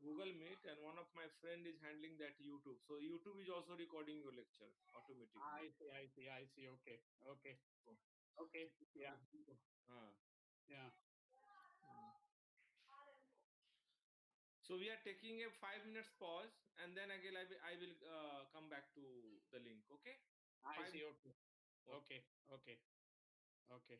Google Meet, and one of my friend is handling that YouTube. So YouTube is also recording your lecture automatically. I see. Okay. Yeah. Yeah. So we are taking a 5 minutes pause, and then again I will come back to the link. Okay. I Five. see. Okay. Okay. Okay.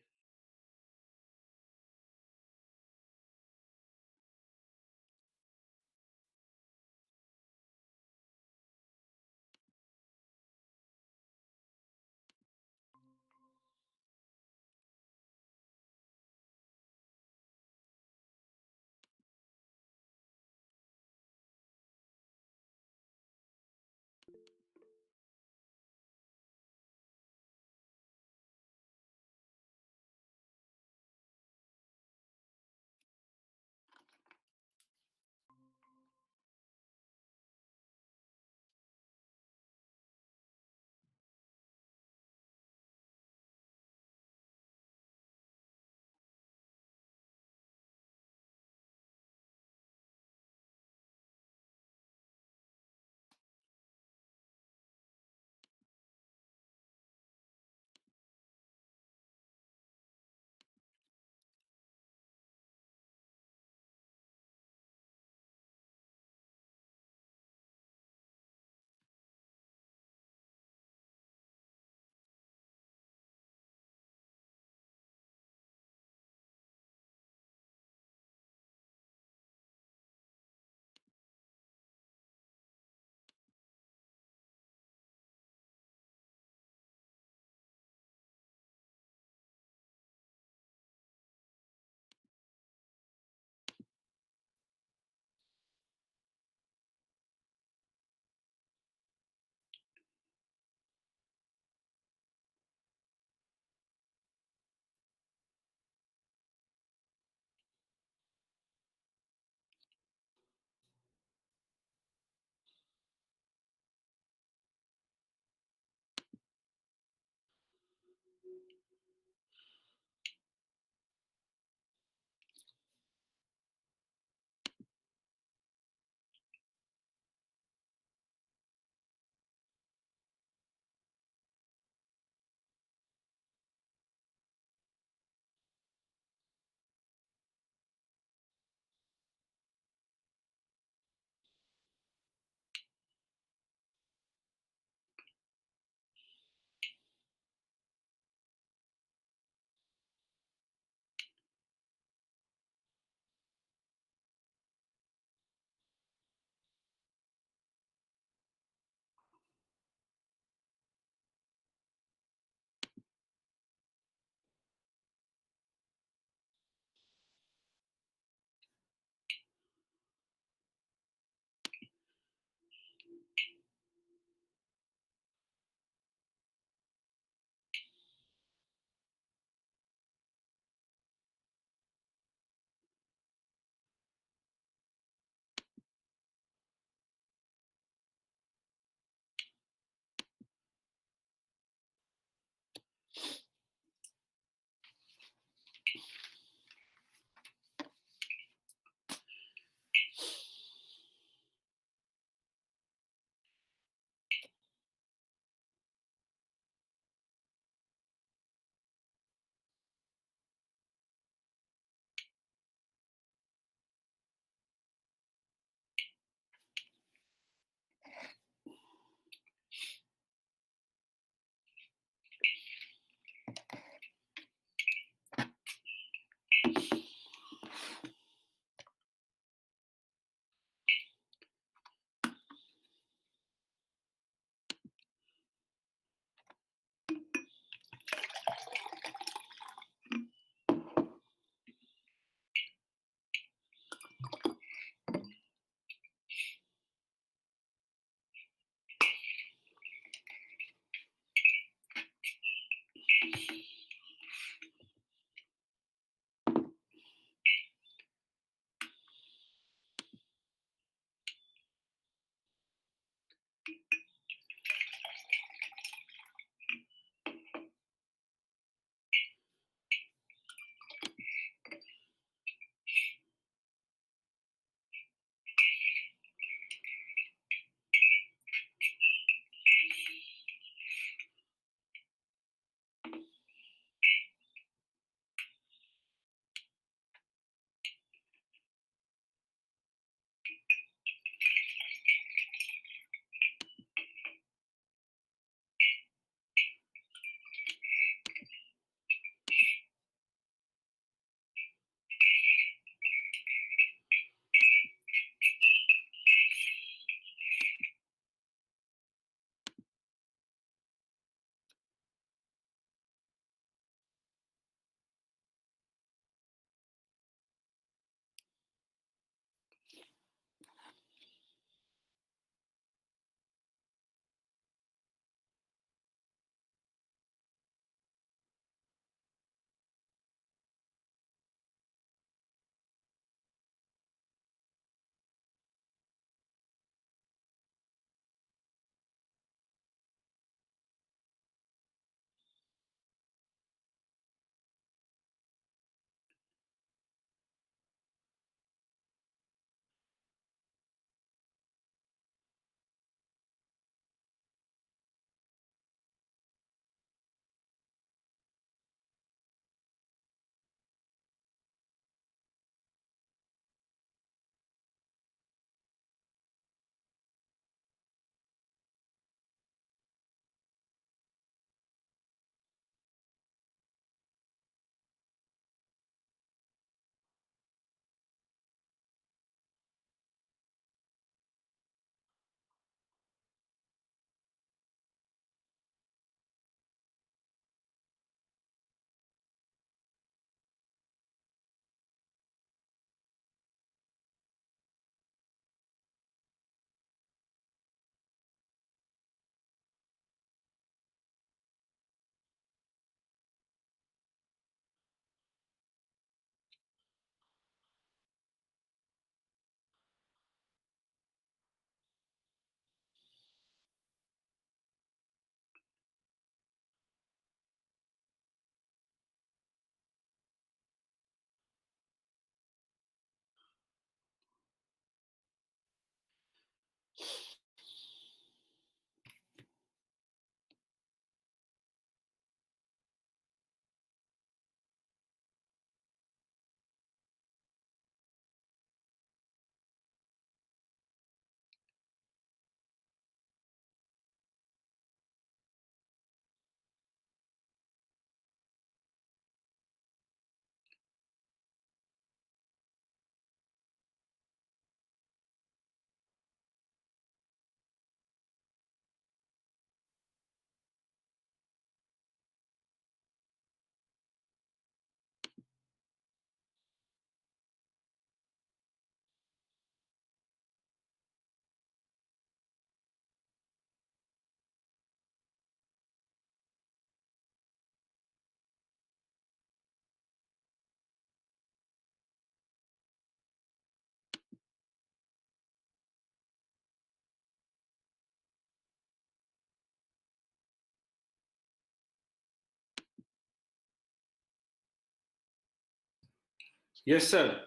Yes, sir.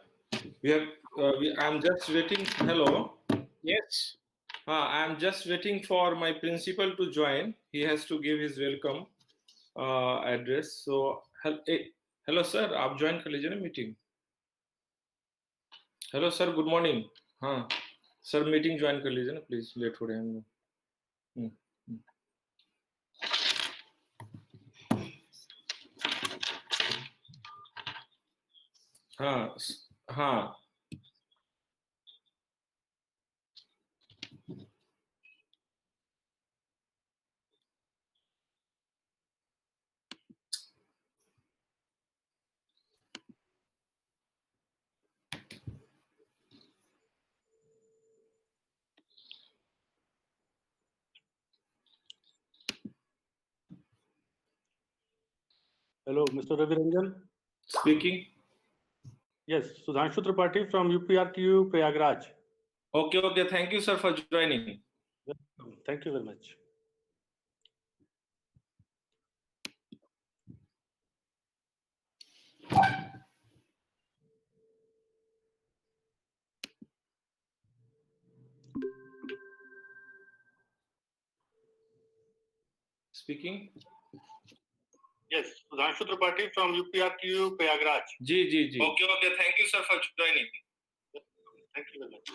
We have. I'm just waiting. Hello. Yes. I'm just waiting for my principal to join. He has to give his welcome address. So, hello, sir. आप join कर लीजिए ना meeting. Hello, sir. Good morning. हाँ, sir meeting join कर लीजिए ना please. Late हो रहे हैं हम लोग. हम्म, हम्म. हाँ, हाँ. Hello, Mr. Ravi Ranjan. Speaking. Yes, Sudhanshu Tripathi from UPRTU Prayagraj. Okay. Thank you, sir, for joining. Welcome. Thank you very much. Speaking. Yes, Sudhanshu Tripathi from UPRTU Prayagraj. Ji. Okay. Thank you, sir, for joining. Thank you very much.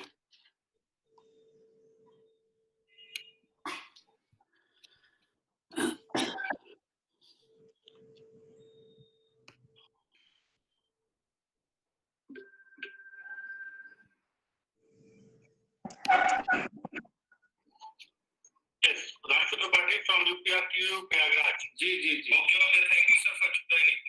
Yes, Sudhanshu Tripathi from UPRTU Prayagraj. Ji. Okay, thank you, sir, for joining.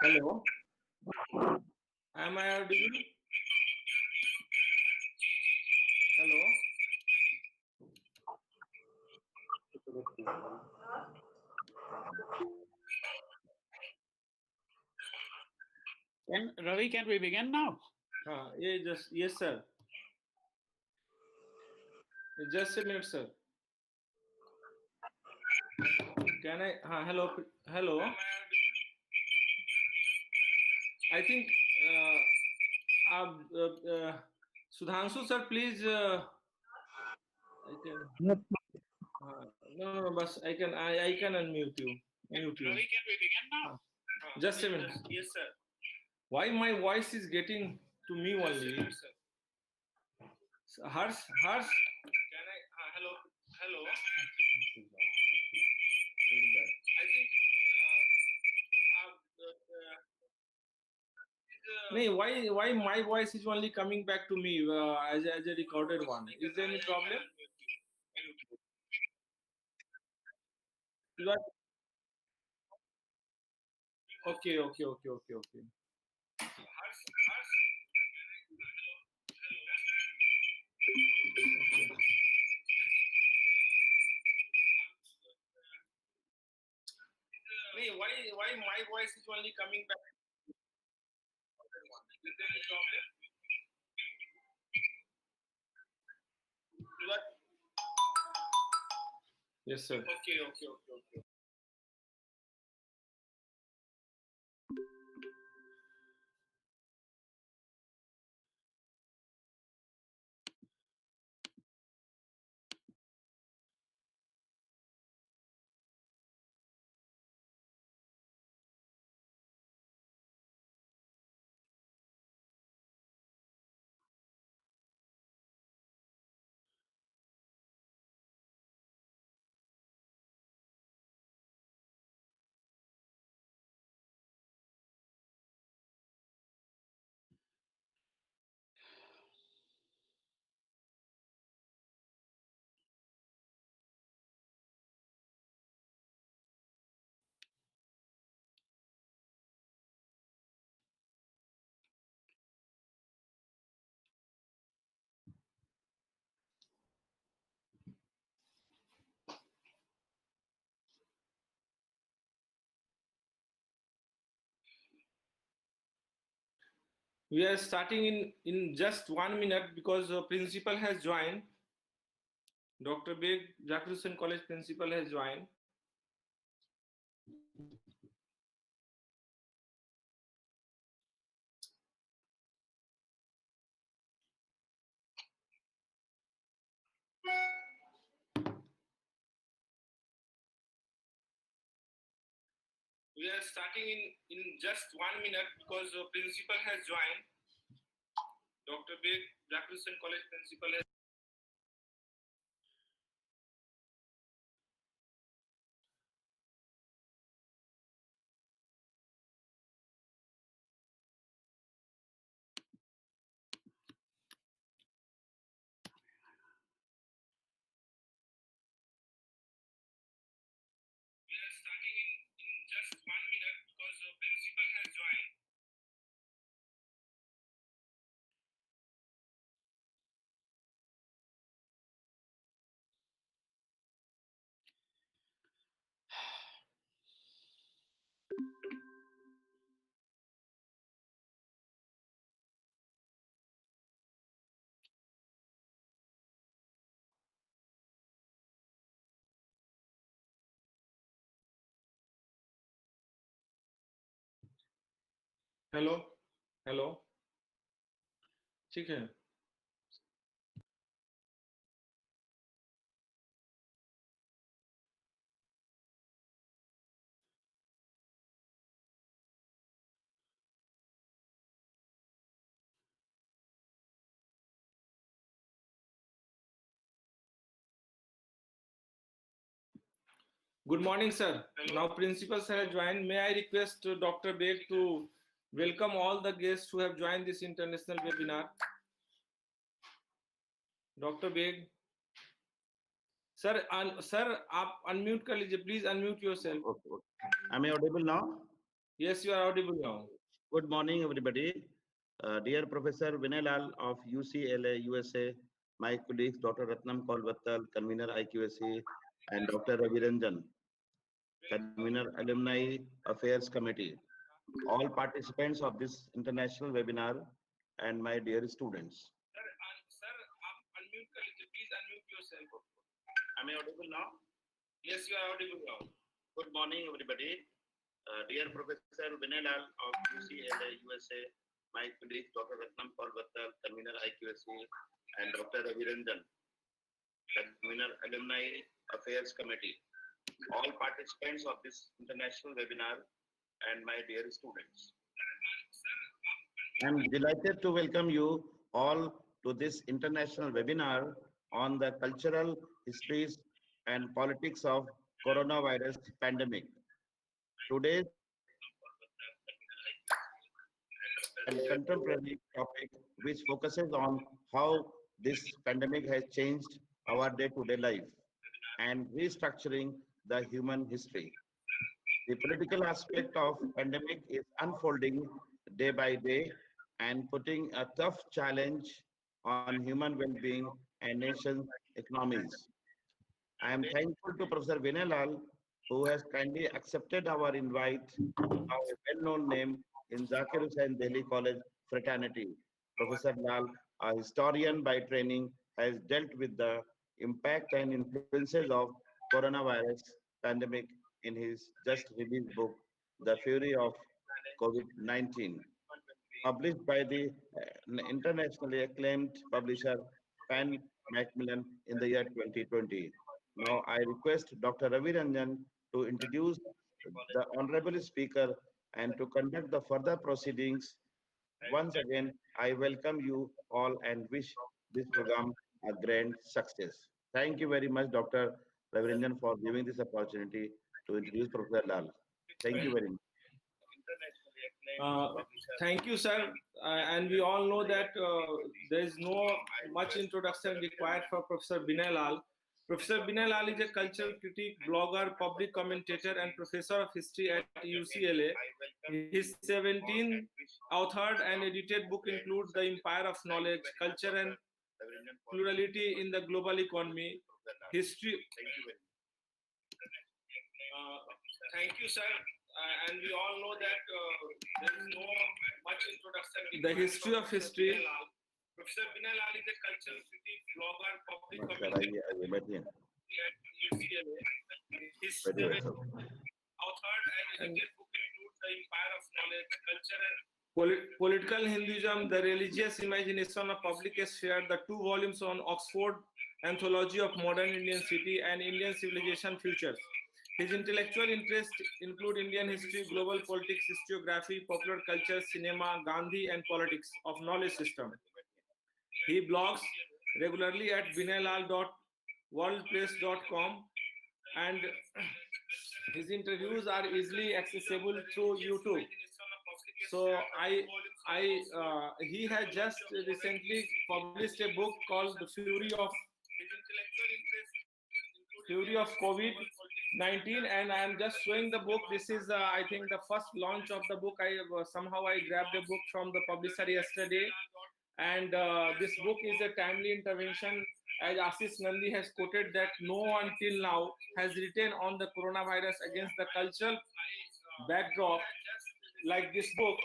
Hello. Am I audible? Hello. Ravi, can we begin now? Yes, sir. Just a minute, sir. Can I? Hello. I think Sudhanshu, sir, please. I can. No, but I can unmute you. Mute you. Ravi, can we begin now? Just a minute. Yes, sir. Why my voice is getting to me only? Harsh. Can I? Hello. Very bad. I think. Why my voice is only coming back to me as a recorded one? Is there any problem? You are okay. Why my voice is only coming back? Is there any problem? You are yes, sir. Okay. We are starting in just 1 minute because principal has joined. Dr. Beg, Zakir College principal has joined. We are starting in just 1 minute because principal has joined. Dr. Beg, Zakir College principal has. We are starting in just 1 minute because principal has joined. Hello hello ठीक है Good morning, sir. Hello. Now, principal sir has joined. May I request Dr. Beg to welcome all the guests who have joined this international webinar? Dr. Beg. Sir, sir, आप unmute कर लीजिए. Please unmute yourself. Okay. Am I audible now? Yes, you are audible now. Good morning, everybody. Dear Professor Vinay Lal of UCLA, USA, my colleagues Dr. Ratnam Wattal, Convener IQAC, and Dr. Ravi Ranjan, Convener Alumni Affairs Committee, all participants of this international webinar, and my dear students. Sir, आप unmute कर लीजिए. Please unmute yourself. Am I audible now? Yes, you are audible now. Good morning, everybody. Dear Professor Vinay Lal of UCLA, USA, my colleagues Dr. Ratnam Wattal, Convener IQAC, and Dr. Ravi Ranjan, Convener Alumni Affairs Committee, all participants of this international webinar, and my dear students. I am delighted to welcome you all to this international webinar on the cultural histories and politics of coronavirus pandemic. Today's and contemporary topic, which focuses on how this pandemic has changed our day-to-day life and restructuring the human history. The political aspect of pandemic is unfolding day by day and putting a tough challenge on human well-being and nations' economies. I am thankful to Professor Vinay Lal, who has kindly accepted our invite, now a well-known name in Zakir Husain Delhi College fraternity. Professor Lal, a historian by training, has dealt with the impact and influences of coronavirus pandemic in his just released book, The Fury of COVID-19, published by the internationally acclaimed publisher Pan Macmillan in the year 2020. Now I request Dr. Ravi Ranjan to introduce the honorable speaker and to conduct the further proceedings. Once again, I welcome you all and wish this program a grand success. Thank you very much, Dr. Ravi Ranjan, for giving this opportunity to introduce Professor Lal. Thank you very much. Thank you, sir. And we all know that there is no much introduction required for Professor Vinay Lal. Professor Vinay Lal is a cultural critic, blogger, public commentator, and professor of history at UCLA. His 17 authored and edited book includes The Empire of Knowledge, Culture and Plurality in the Global Economy, History. Thank you, sir. and we all know that there is no much introduction. The history of history. Professor Vinay Lal is a cultural critic, blogger, public commentator at UCLA. His authored and edited book include The Empire of Knowledge, Culture and Political Hinduism, The Religious Imagination of Public Sphere, the two volumes on Oxford Anthology of Modern Indian City and Indian Civilization Futures. His intellectual interests include Indian history, global politics, historiography, popular culture, cinema, Gandhi, and politics of knowledge system. He blogs regularly at vinaylal.worldpress.com, and his interviews are easily accessible through YouTube. So he has just recently published a book called The Fury of COVID-19, and I am just showing the book. This is, I think, the first launch of the book. Somehow I grabbed the book from the publisher yesterday, and this book is a timely intervention, as Ashish Nandi has quoted that no one till now has written on the coronavirus against the cultural backdrop like this book.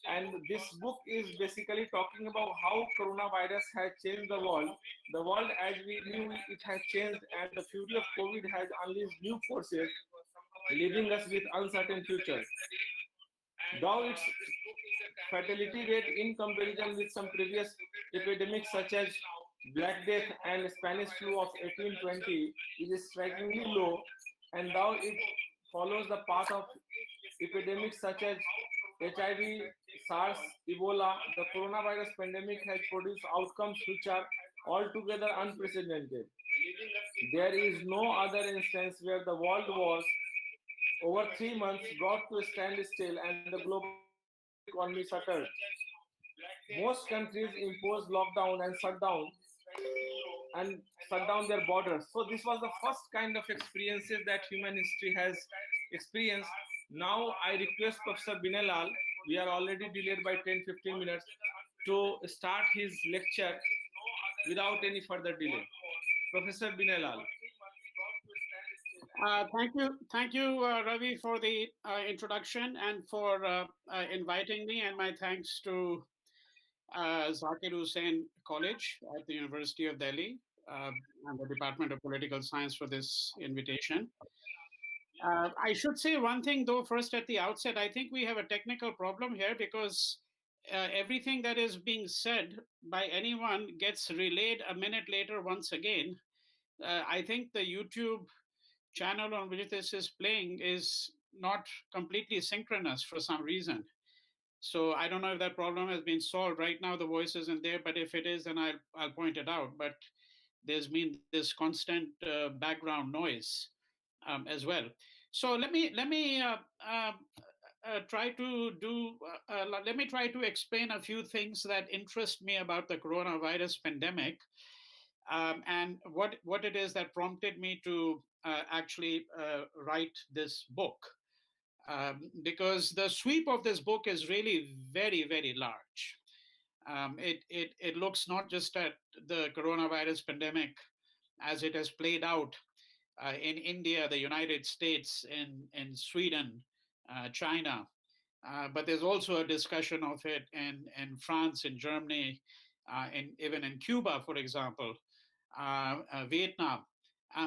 And this book is basically talking about how coronavirus has changed the world. The world as we knew it has changed, and the fury of COVID has unleashed new forces, leaving us with uncertain future. Though its fatality rate in comparison with some previous epidemics such as Black Death and Spanish flu of 1820 is strikingly low, and though it follows the path of epidemics such as HIV, SARS, Ebola, the coronavirus pandemic has produced outcomes which are altogether unprecedented. There is no other instance where the world was over 3 months brought to a standstill and the global economy shuttered. Most countries imposed lockdown and shut down their borders. So this was the first kind of experiences that human history has experienced. Now I request Professor Vinay Lal, we are already delayed by 10-15 minutes, to start his lecture without any further delay. Professor Vinay Lal. Thank you, Ravi, for the introduction and for inviting me, and my thanks to Zakir Husain College at the University of Delhi and the Department of Political Science for this invitation. I should say one thing, though, first at the outset. I think we have a technical problem here because everything that is being said by anyone gets relayed a minute later once again. I think the YouTube channel on which this is playing is not completely synchronous for some reason. So I don't know if that problem has been solved. Right now the voice isn't there, but if it is, then I'll point it out. But there's been this constant background noise as well. So let me try to explain a few things that interest me about the coronavirus pandemic, and what it is that prompted me to actually write this book. Because the sweep of this book is really very, very large. It looks not just at the coronavirus pandemic as it has played out in India, the United States, in Sweden, China, but there's also a discussion of it in France, in Germany, even in Cuba, for example, Vietnam.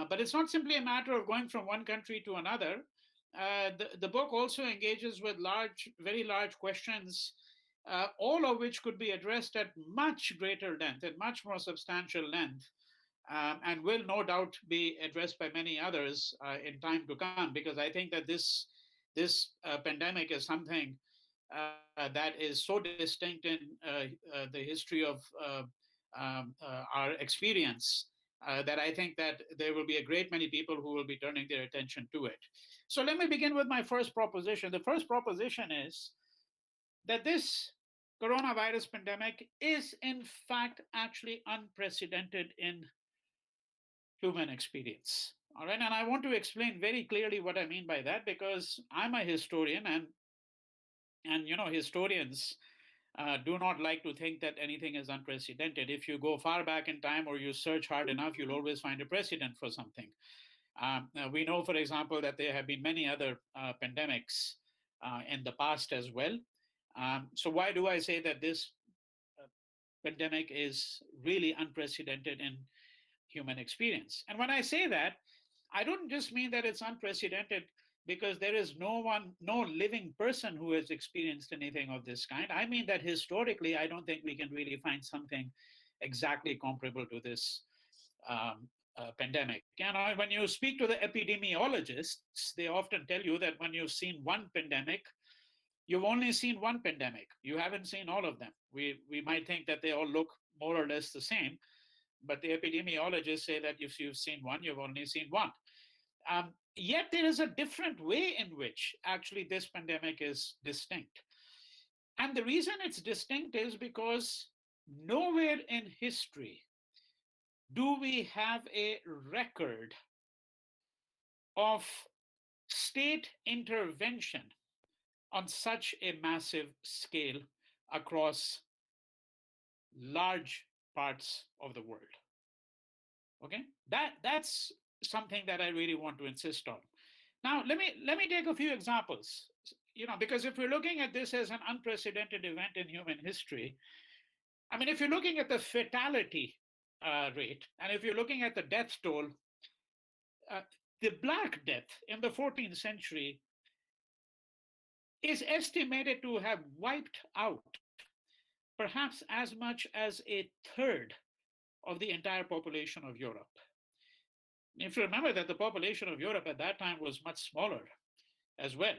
But it's not simply a matter of going from one country to another. The book also engages with very large questions, all of which could be addressed at much greater length, at much more substantial length, and will no doubt be addressed by many others in time to come, because I think that this pandemic is something that is so distinct in the history of our experience that I think that there will be a great many people who will be turning their attention to it. So let me begin with my first proposition. The first proposition is that this coronavirus pandemic is in fact actually unprecedented in human experience. All right, and I want to explain very clearly what I mean by that, because I'm a historian, and historians do not like to think that anything is unprecedented. If you go far back in time or you search hard enough, you'll always find a precedent for something. We know, for example, that there have been many other pandemics in the past as well. So why do I say that this pandemic is really unprecedented in human experience? And when I say that, I don't just mean that it's unprecedented because there is no living person who has experienced anything of this kind. I mean that historically, I don't think we can really find something exactly comparable to this pandemic. And when you speak to the epidemiologists, they often tell you that when you've seen one pandemic, you've only seen one pandemic. You haven't seen all of them. We might think that they all look more or less the same, but the epidemiologists say that if you've seen one, you've only seen one. Yet there is a different way in which actually this pandemic is distinct. And the reason it's distinct is because nowhere in history do we have a record of state intervention on such a massive scale across large parts of the world. Okay, that's something that I really want to insist on. Now, let me take a few examples. Because if we're looking at this as an unprecedented event in human history, I mean, if you're looking at the fatality rate, and if you're looking at the death toll, the Black Death in the 14th century is estimated to have wiped out perhaps as much as a third of the entire population of Europe. If you remember that the population of Europe at that time was much smaller as well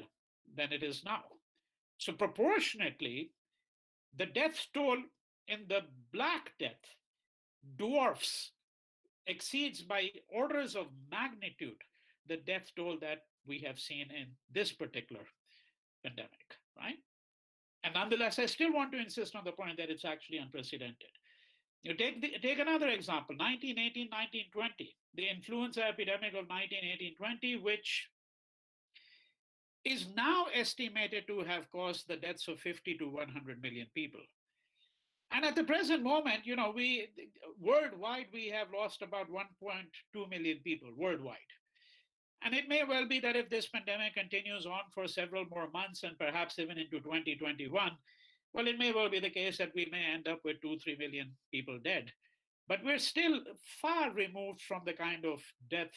than it is now. So proportionately, the death toll in the Black Death exceeds by orders of magnitude the death toll that we have seen in this particular pandemic, right? And nonetheless, I still want to insist on the point that it's actually unprecedented. You take another example, 1918, 1920, the influenza epidemic of 1918-20, which is now estimated to have caused the deaths of 50 to 100 million people. And at the present moment, worldwide, we have lost about 1.2 million people worldwide. And it may well be that if this pandemic continues on for several more months and perhaps even into 2021, well, it may well be the case that we may end up with 2-3 million people dead. But we're still far removed from the kind of death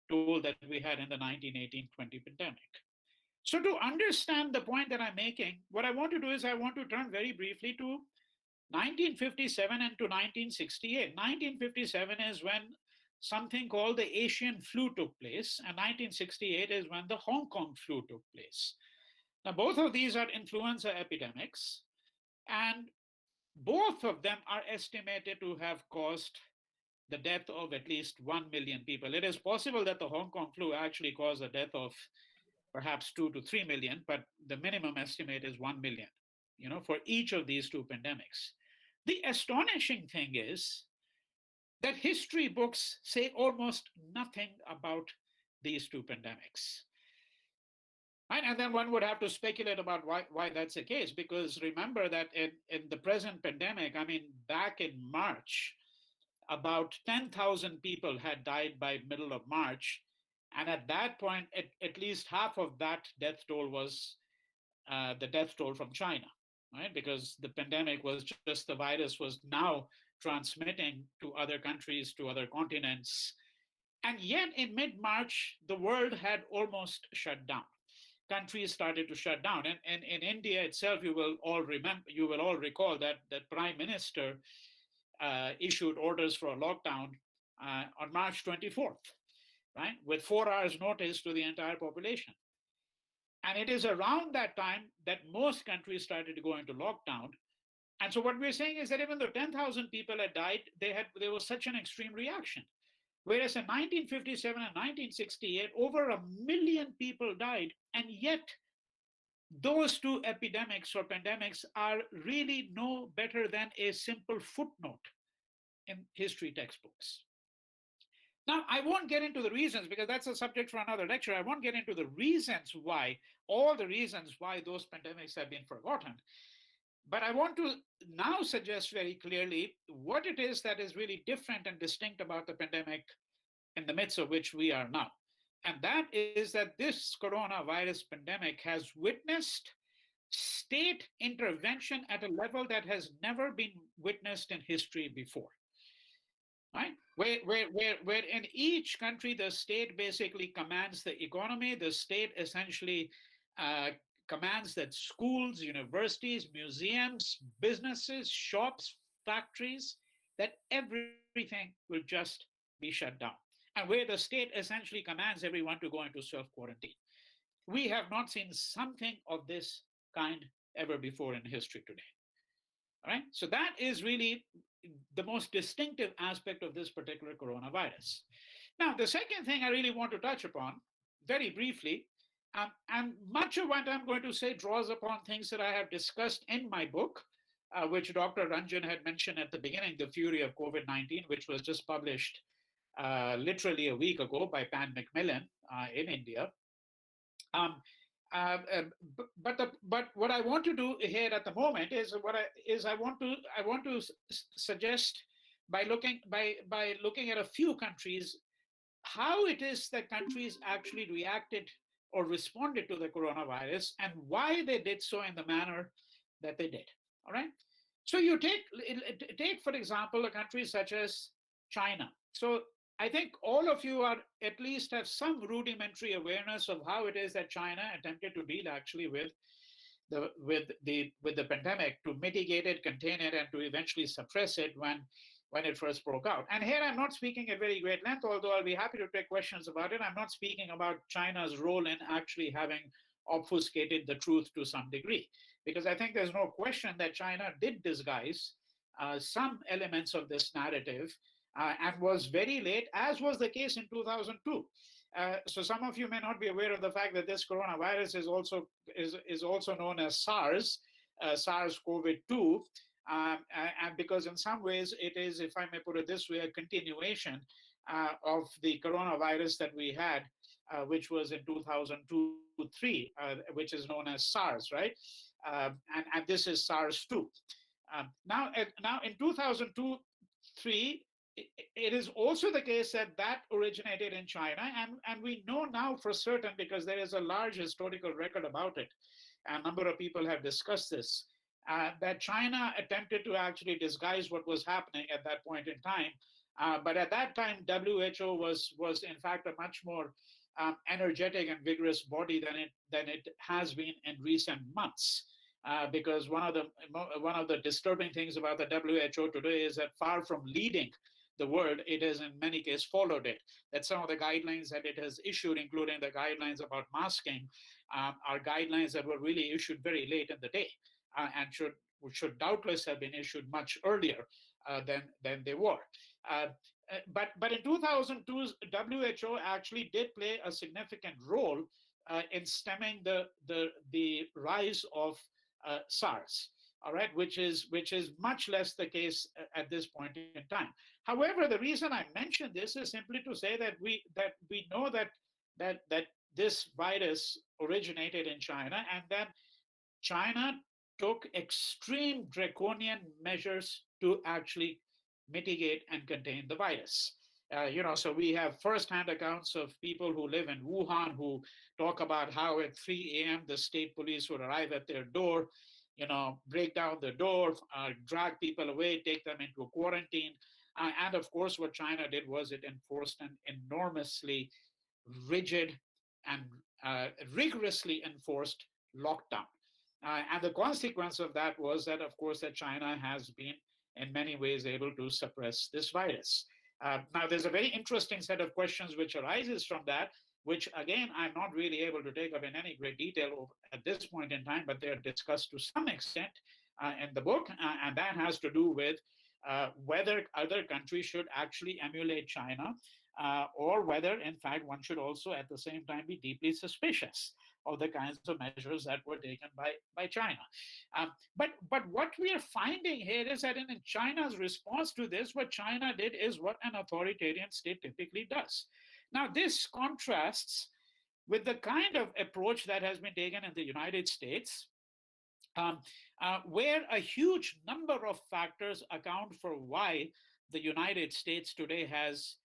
toll that we had in the 1918-20 pandemic. So to understand the point that I'm making, what I want to do is I want to turn very briefly to 1957 and to 1968. 1957 is when something called the Asian flu took place, and 1968 is when the Hong Kong flu took place. Now, both of these are influenza epidemics, and both of them are estimated to have caused the death of at least 1 million people. It is possible that the Hong Kong flu actually caused the death of perhaps 2 to 3 million, but the minimum estimate is 1 million, for each of these two pandemics. The astonishing thing is that history books say almost nothing about these two pandemics. Right? And then one would have to speculate about why that's the case, because remember that in the present pandemic, I mean, back in March, about 10,000 people had died by middle of March. And at that point, at least half of that death toll was the death toll from China, right? Because the pandemic was just, the virus was now transmitting to other countries, to other continents. And yet in mid-March, the world had almost shut down. Countries started to shut down. And in India itself, you will all recall that the Prime Minister issued orders for a lockdown on March 24th, right? With 4 hours notice to the entire population. And it is around that time that most countries started to go into lockdown. And so what we're saying is that even though 10,000 people had died, there was such an extreme reaction. Whereas in 1957 and 1968, over 1 million people died. And yet those two epidemics or pandemics are really no better than a simple footnote in history textbooks. Now, I won't get into the reasons because that's a subject for another lecture. I won't get into the reasons why, all the reasons why those pandemics have been forgotten. But I want to now suggest very clearly what it is that is really different and distinct about the pandemic in the midst of which we are now. And that is that this coronavirus pandemic has witnessed state intervention at a level that has never been witnessed in history before. Right? Where in each country, the state basically commands the economy, the state essentially uh, commands that schools, universities, museums, businesses, shops, factories, that everything will just be shut down. And where the state essentially commands everyone to go into self quarantine. We have not seen something of this kind ever before in history today. All right. So that is really the most distinctive aspect of this particular coronavirus. Now, the second thing I really want to touch upon very briefly, and much of what I'm going to say draws upon things that I have discussed in my book, which Dr. Ranjan had mentioned at the beginning, The Fury of COVID-19, which was just published literally a week ago by Pan Macmillan in India. Um, but what I want to do here at the moment is I want to suggest by looking at a few countries how it is that countries actually reacted or responded to the coronavirus and why they did so in the manner that they did. All right. So you take for example a country such as China. So I think all of you are at least have some rudimentary awareness of how it is that China attempted to deal actually with the pandemic, to mitigate it, contain it, and to eventually suppress it when it first broke out. And here I'm not speaking at very great length, although I'll be happy to take questions about it. I'm not speaking about China's role in actually having obfuscated the truth to some degree, because I think there's no question that China did disguise some elements of this narrative and was very late, as was the case in 2002. So some of you may not be aware of the fact that this coronavirus is also known as SARS, SARS-CoV-2, and because in some ways it is, if I may put it this way, a continuation of the coronavirus that we had, which was in 2002-3, which is known as SARS, right? And this is SARS-2. Now in 2002-3, it is also the case that originated in China, and we know now for certain, because there is a large historical record about it, and a number of people have discussed this, that China attempted to actually disguise what was happening at that point in time. But at that time, WHO was in fact a much more energetic and vigorous body than it has been in recent months. Because one of the disturbing things about the WHO today is that far from leading the world, it has in many cases followed it. That some of the guidelines that it has issued, including the guidelines about masking, are guidelines that were really issued very late in the day and should doubtless have been issued much earlier than they were. But in 2002, WHO actually did play a significant role in stemming the rise of SARS. All right, which is much less the case at this point in time. However, the reason I mention this is simply to say that we know that this virus originated in China, and then China took extreme draconian measures to actually mitigate and contain the virus. So we have firsthand accounts of people who live in Wuhan who talk about how at 3 a.m. the state police would arrive at their door, break down the door, drag people away, take them into a quarantine. And of course, what China did was it enforced an enormously rigid and rigorously enforced lockdown. And the consequence of that was that, of course, that China has been in many ways able to suppress this virus. Now, there's a very interesting set of questions which arises from that, which again, I'm not really able to take up in any great detail at this point in time, but they're discussed to some extent in the book. And that has to do with whether other countries should actually emulate China, or whether, in fact, one should also at the same time be deeply suspicious of the kinds of measures that were taken by China. But what we are finding here is that in China's response to this, what China did is what an authoritarian state typically does. Now, this contrasts with the kind of approach that has been taken in the United States, where a huge number of factors account for why the United States today has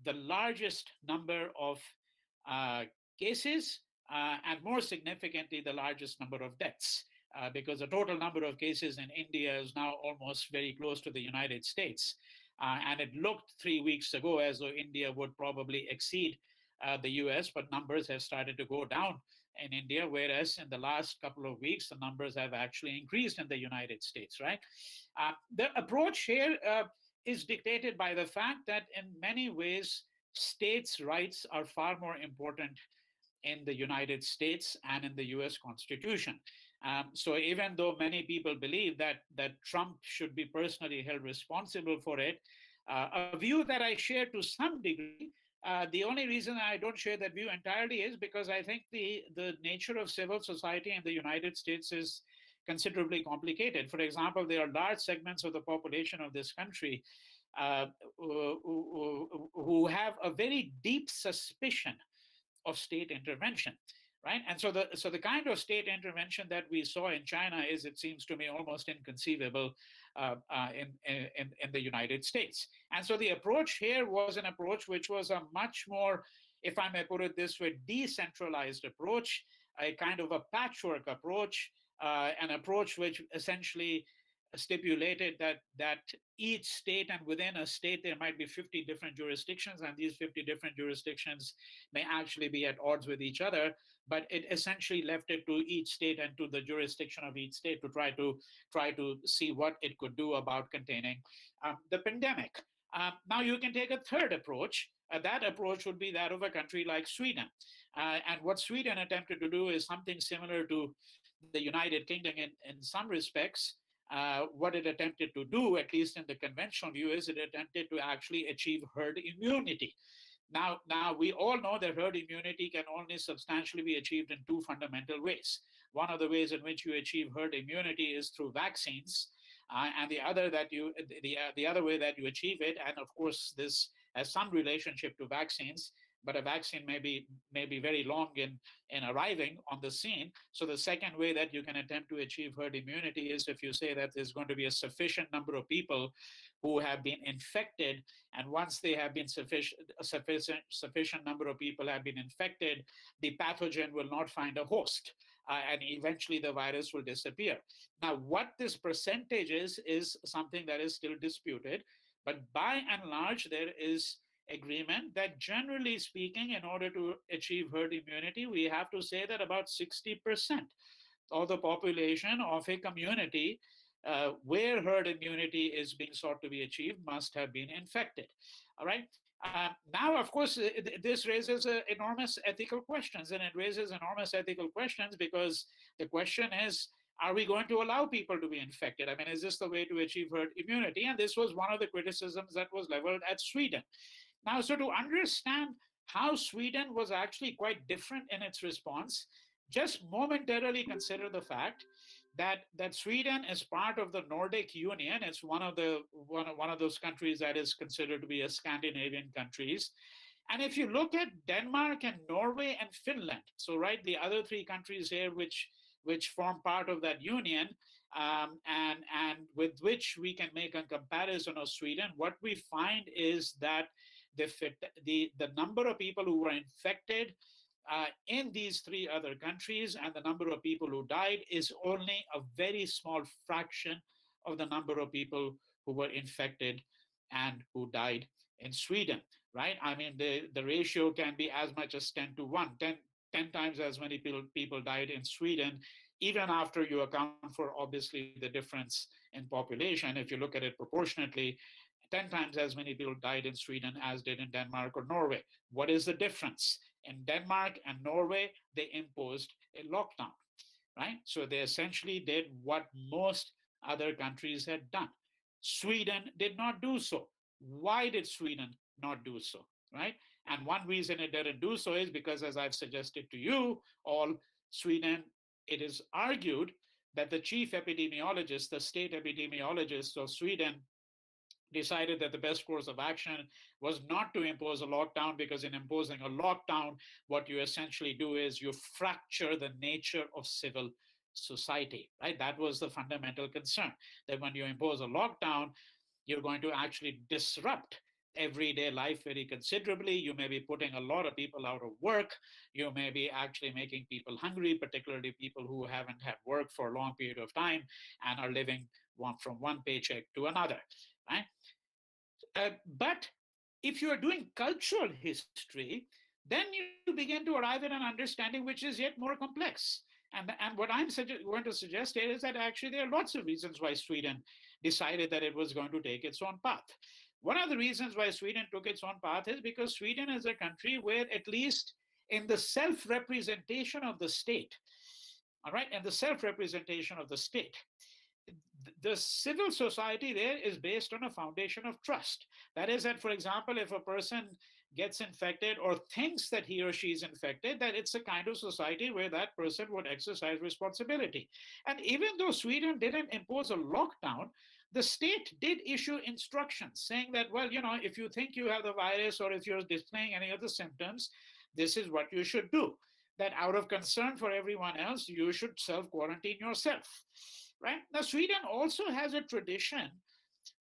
the largest number of uh, cases, and more significantly, the largest number of deaths. Because the total number of cases in India is now almost very close to the United States. And it looked 3 weeks ago as though India would probably exceed the US, but numbers have started to go down in India, whereas in the last couple of weeks, the numbers have actually increased in the United States, right? The approach here is dictated by the fact that in many ways, states' rights are far more important in the United States and in the US Constitution. So even though many people believe that Trump should be personally held responsible for it, a view that I share to some degree, the only reason I don't share that view entirely is because I think the nature of civil society in the United States is considerably complicated. For example, there are large segments of the population of this country uh, who have a very deep suspicion of state intervention, right? And so the kind of state intervention that we saw in China is, it seems to me, almost inconceivable in the United States. And so the approach here was an approach which was a much more, if I may put it this way, decentralized approach, a kind of a patchwork approach, an approach which essentially stipulated that each state, and within a state there might be 50 different jurisdictions, and these 50 different jurisdictions may actually be at odds with each other, but it essentially left it to each state and to the jurisdiction of each state to try to see what it could do about containing the pandemic. Now you can take a third approach. That approach would be that of a country like Sweden. And what Sweden attempted to do is something similar to the United Kingdom in some respects. What it attempted to do, at least in the conventional view, is it attempted to actually achieve herd immunity. Now we all know that herd immunity can only substantially be achieved in two fundamental ways. One of the ways in which you achieve herd immunity is through vaccines, and the other way that you achieve it, and of course this has some relationship to vaccines, but a vaccine may be very long in arriving on the scene. So the second way that you can attempt to achieve herd immunity is if you say that there's going to be a sufficient number of people who have been infected, and once they have been sufficient number of people have been infected, the pathogen will not find a host, and eventually the virus will disappear. Now, what this percentage is something that is still disputed, but by and large, there is agreement that generally speaking, in order to achieve herd immunity, we have to say that about 60% of the population of a community where herd immunity is being sought to be achieved must have been infected. All right. Now, of course, this raises enormous ethical questions, and it raises enormous ethical questions because the question is, are we going to allow people to be infected? I mean, is this the way to achieve herd immunity? And this was one of the criticisms that was leveled at Sweden. Now, so to understand how Sweden was actually quite different in its response, just momentarily consider the fact that Sweden is part of the Nordic Union. It's one of those countries that is considered to be a Scandinavian countries. And if you look at Denmark and Norway and Finland, so right, the other three countries here which form part of that union, and with which we can make a comparison of Sweden, what we find is that the number of people who were infected in these three other countries and the number of people who died is only a very small fraction of the number of people who were infected and who died in Sweden, right? I mean, the ratio can be as much as 10 to 1, 10 times as many people died in Sweden, even after you account for obviously the difference in population. If you look at it proportionately, 10 times as many people died in Sweden as did in Denmark or Norway. What is the difference? In Denmark and Norway, they imposed a lockdown, right? So they essentially did what most other countries had done. Sweden did not do so. Why did Sweden not do so, right? And one reason it didn't do so is because, as I've suggested to you all, Sweden, it is argued that the chief epidemiologist, the state epidemiologist of Sweden, decided that the best course of action was not to impose a lockdown, because in imposing a lockdown, what you essentially do is you fracture the nature of civil society, right? That was the fundamental concern, that when you impose a lockdown, you're going to actually disrupt everyday life very considerably. You may be putting a lot of people out of work. You may be actually making people hungry, particularly people who haven't had work for a long period of time and are living from one paycheck to another, right? But if you are doing cultural history, then you begin to arrive at an understanding which is yet more complex. And what I'm going to suggest here is that actually there are lots of reasons why Sweden decided that it was going to take its own path. One of the reasons why Sweden took its own path is because Sweden is a country where, at least in the self-representation of the state, all right, and the self-representation of the state, the civil society there is based on a foundation of trust. That is that, for example, if a person gets infected or thinks that he or she is infected, that it's a kind of society where that person would exercise responsibility. And even though Sweden didn't impose a lockdown, the state did issue instructions saying that, well, if you think you have the virus or if you're displaying any of the symptoms, this is what you should do. That out of concern for everyone else, you should self-quarantine yourself. Right? Now, Sweden also has a tradition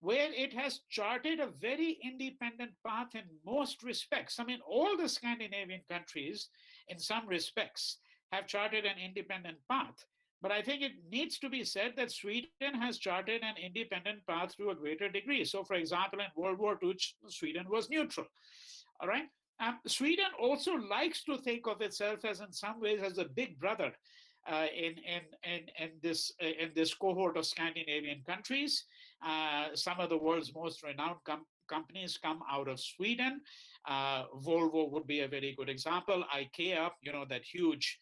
where it has charted a very independent path in most respects. I mean, all the Scandinavian countries, in some respects, have charted an independent path. But I think it needs to be said that Sweden has charted an independent path to a greater degree. So, for example, in World War II, Sweden was neutral. All right? Sweden also likes to think of itself as, in some ways, as a big brother in this cohort of Scandinavian countries. Some of the world's most renowned companies come out of Sweden. Volvo would be a very good example. IKEA, that huge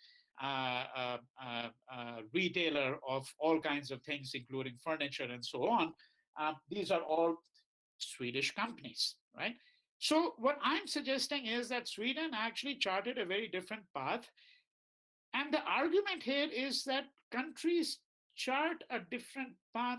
retailer of all kinds of things, including furniture and so on. These are all Swedish companies, right? So what I'm suggesting is that Sweden actually charted a very different path. And the argument here is that countries chart a different path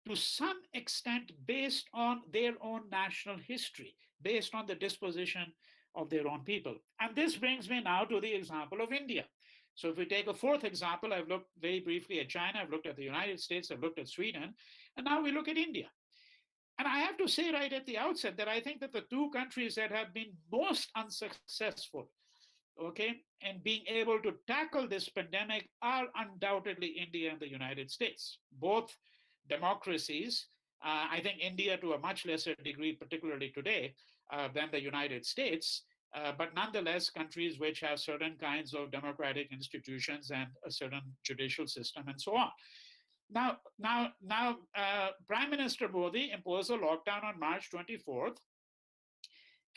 to some extent based on their own national history, based on the disposition of their own people. And this brings me now to the example of India. So if we take a fourth example, I've looked very briefly at China, I've looked at the United States, I've looked at Sweden, and now we look at India. And I have to say right at the outset that I think that the two countries that have been most unsuccessful, okay, and being able to tackle this pandemic are undoubtedly India and the United States. Both democracies, I think India to a much lesser degree, particularly today, than the United States, but nonetheless countries which have certain kinds of democratic institutions and a certain judicial system and so on. Now, Prime Minister Modi imposed a lockdown on March 24th.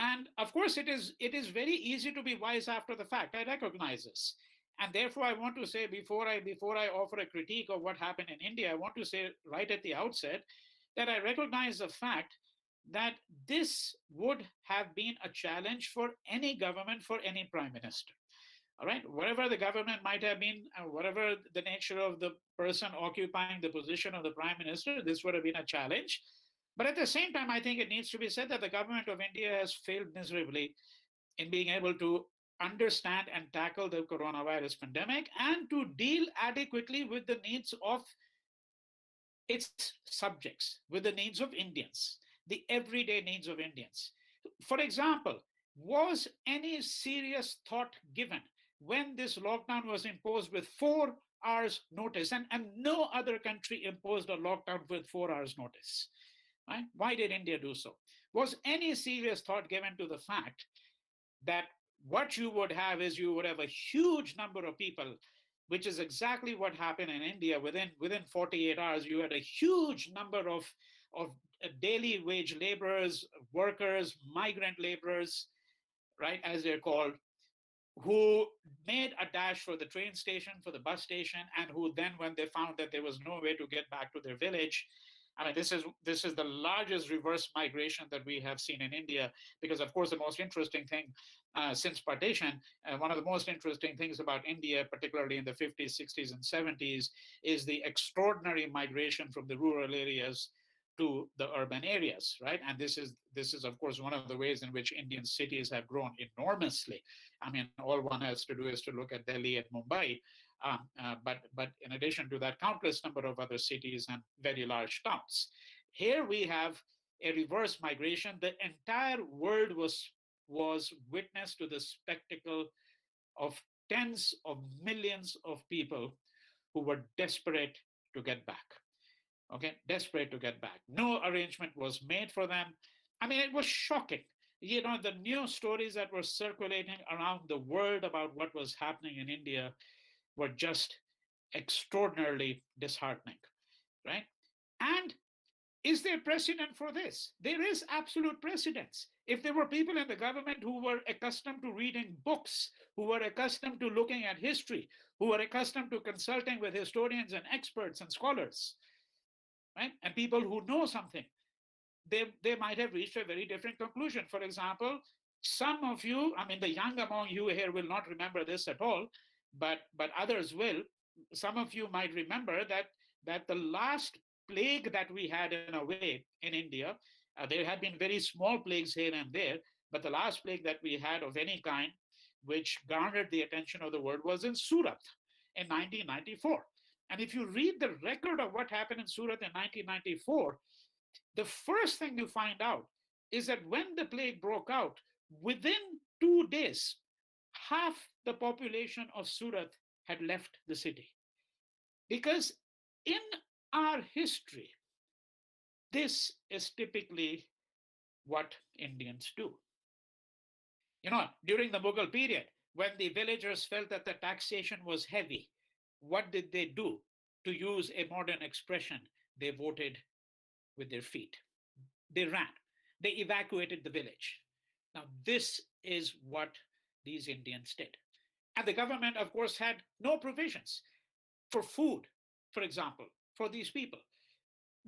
And of course, it is very easy to be wise after the fact. I recognize this. And therefore, I want to say, before I offer a critique of what happened in India, I want to say right at the outset that I recognize the fact that this would have been a challenge for any government, for any prime minister. All right, whatever the government might have been, whatever the nature of the person occupying the position of the prime minister, this would have been a challenge. But at the same time, I think it needs to be said that the government of India has failed miserably in being able to understand and tackle the coronavirus pandemic and to deal adequately with the needs of its subjects, with the needs of Indians, the everyday needs of Indians. For example, was any serious thought given when this lockdown was imposed with 4 hours notice, and no other country imposed a lockdown with 4 hours notice? Right? Why did India do so? Was any serious thought given to the fact that what you would have is you would have a huge number of people, which is exactly what happened in India. Within 48 hours, you had a huge number of daily wage laborers, workers, migrant laborers, right, as they're called, who made a dash for the train station, for the bus station, and who then, when they found that there was no way to get back to their village, I mean, this is the largest reverse migration that we have seen in India, because, of course, the most interesting thing since partition, one of the most interesting things about India, particularly in the 50s, 60s, and 70s, is the extraordinary migration from the rural areas to the urban areas, right? And this is, of course, one of the ways in which Indian cities have grown enormously. I mean, all one has to do is to look at Delhi and Mumbai. But in addition to that, countless number of other cities and very large towns. Here we have a reverse migration. The entire world was witness to the spectacle of tens of millions of people who were desperate to get back. Okay, desperate to get back. No arrangement was made for them. I mean, it was shocking. You know, the news stories that were circulating around the world about what was happening in India were just extraordinarily disheartening, right? And is there precedent for this? There is absolute precedence. If there were people in the government who were accustomed to reading books, who were accustomed to looking at history, who were accustomed to consulting with historians and experts and scholars, right? And people who know something, they might have reached a very different conclusion. For example, some of you, I mean, the young among you here will not remember this at all, but others will. Some of you might remember that the last plague that we had in a way in India, there had been very small plagues here and there, but the last plague that we had of any kind, which garnered the attention of the world, was in Surat in 1994. And if you read the record of what happened in Surat in 1994, the first thing you find out is that when the plague broke out, within 2 days, half the population of Surat had left the city. Because in our history, this is typically what Indians do. You know, during the Mughal period, when the villagers felt that the taxation was heavy, what did they do? To use a modern expression, they voted with their feet. They ran. They evacuated the village. Now, this is what these Indians did. And the government, of course, had no provisions for food, for example, for these people.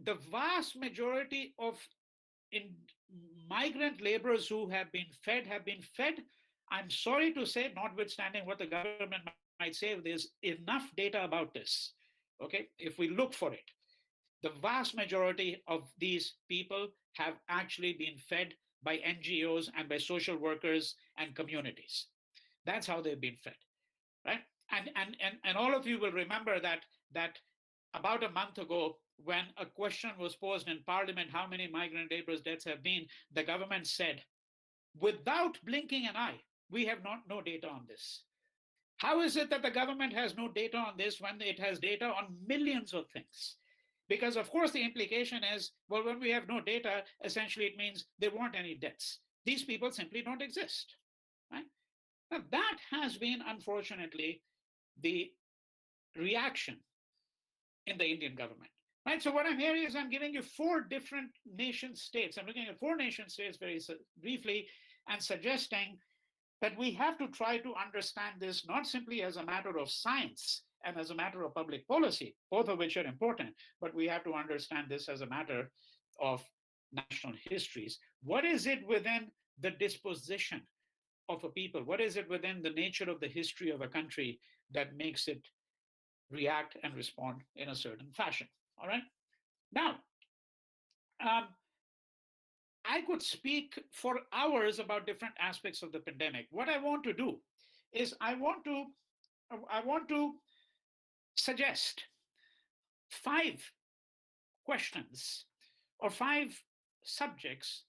The vast majority of migrant laborers who have been fed. I'm sorry to say, notwithstanding what the government might say, there's enough data about this. Okay, if we look for it, the vast majority of these people have actually been fed by NGOs and by social workers and communities. That's how they've been fed, right? And all of you will remember that about a month ago, when a question was posed in Parliament, how many migrant laborers' deaths have been, the government said, without blinking an eye, we have no data on this. How is it that the government has no data on this when it has data on millions of things? Because of course the implication is, well, when we have no data, essentially it means there weren't any deaths. These people simply don't exist, right? Now that has been, unfortunately, the reaction in the Indian government, right? So what I'm hearing is I'm giving you 4 different nation states. I'm looking at 4 nation states very briefly and suggesting that we have to try to understand this not simply as a matter of science and as a matter of public policy, both of which are important, but we have to understand this as a matter of national histories. What is it within the disposition of a people? What is it within the nature of the history of a country that makes it react and respond in a certain fashion? All right. Now, I could speak for hours about different aspects of the pandemic. What I want to do is I want to suggest 5 questions or 5 subjects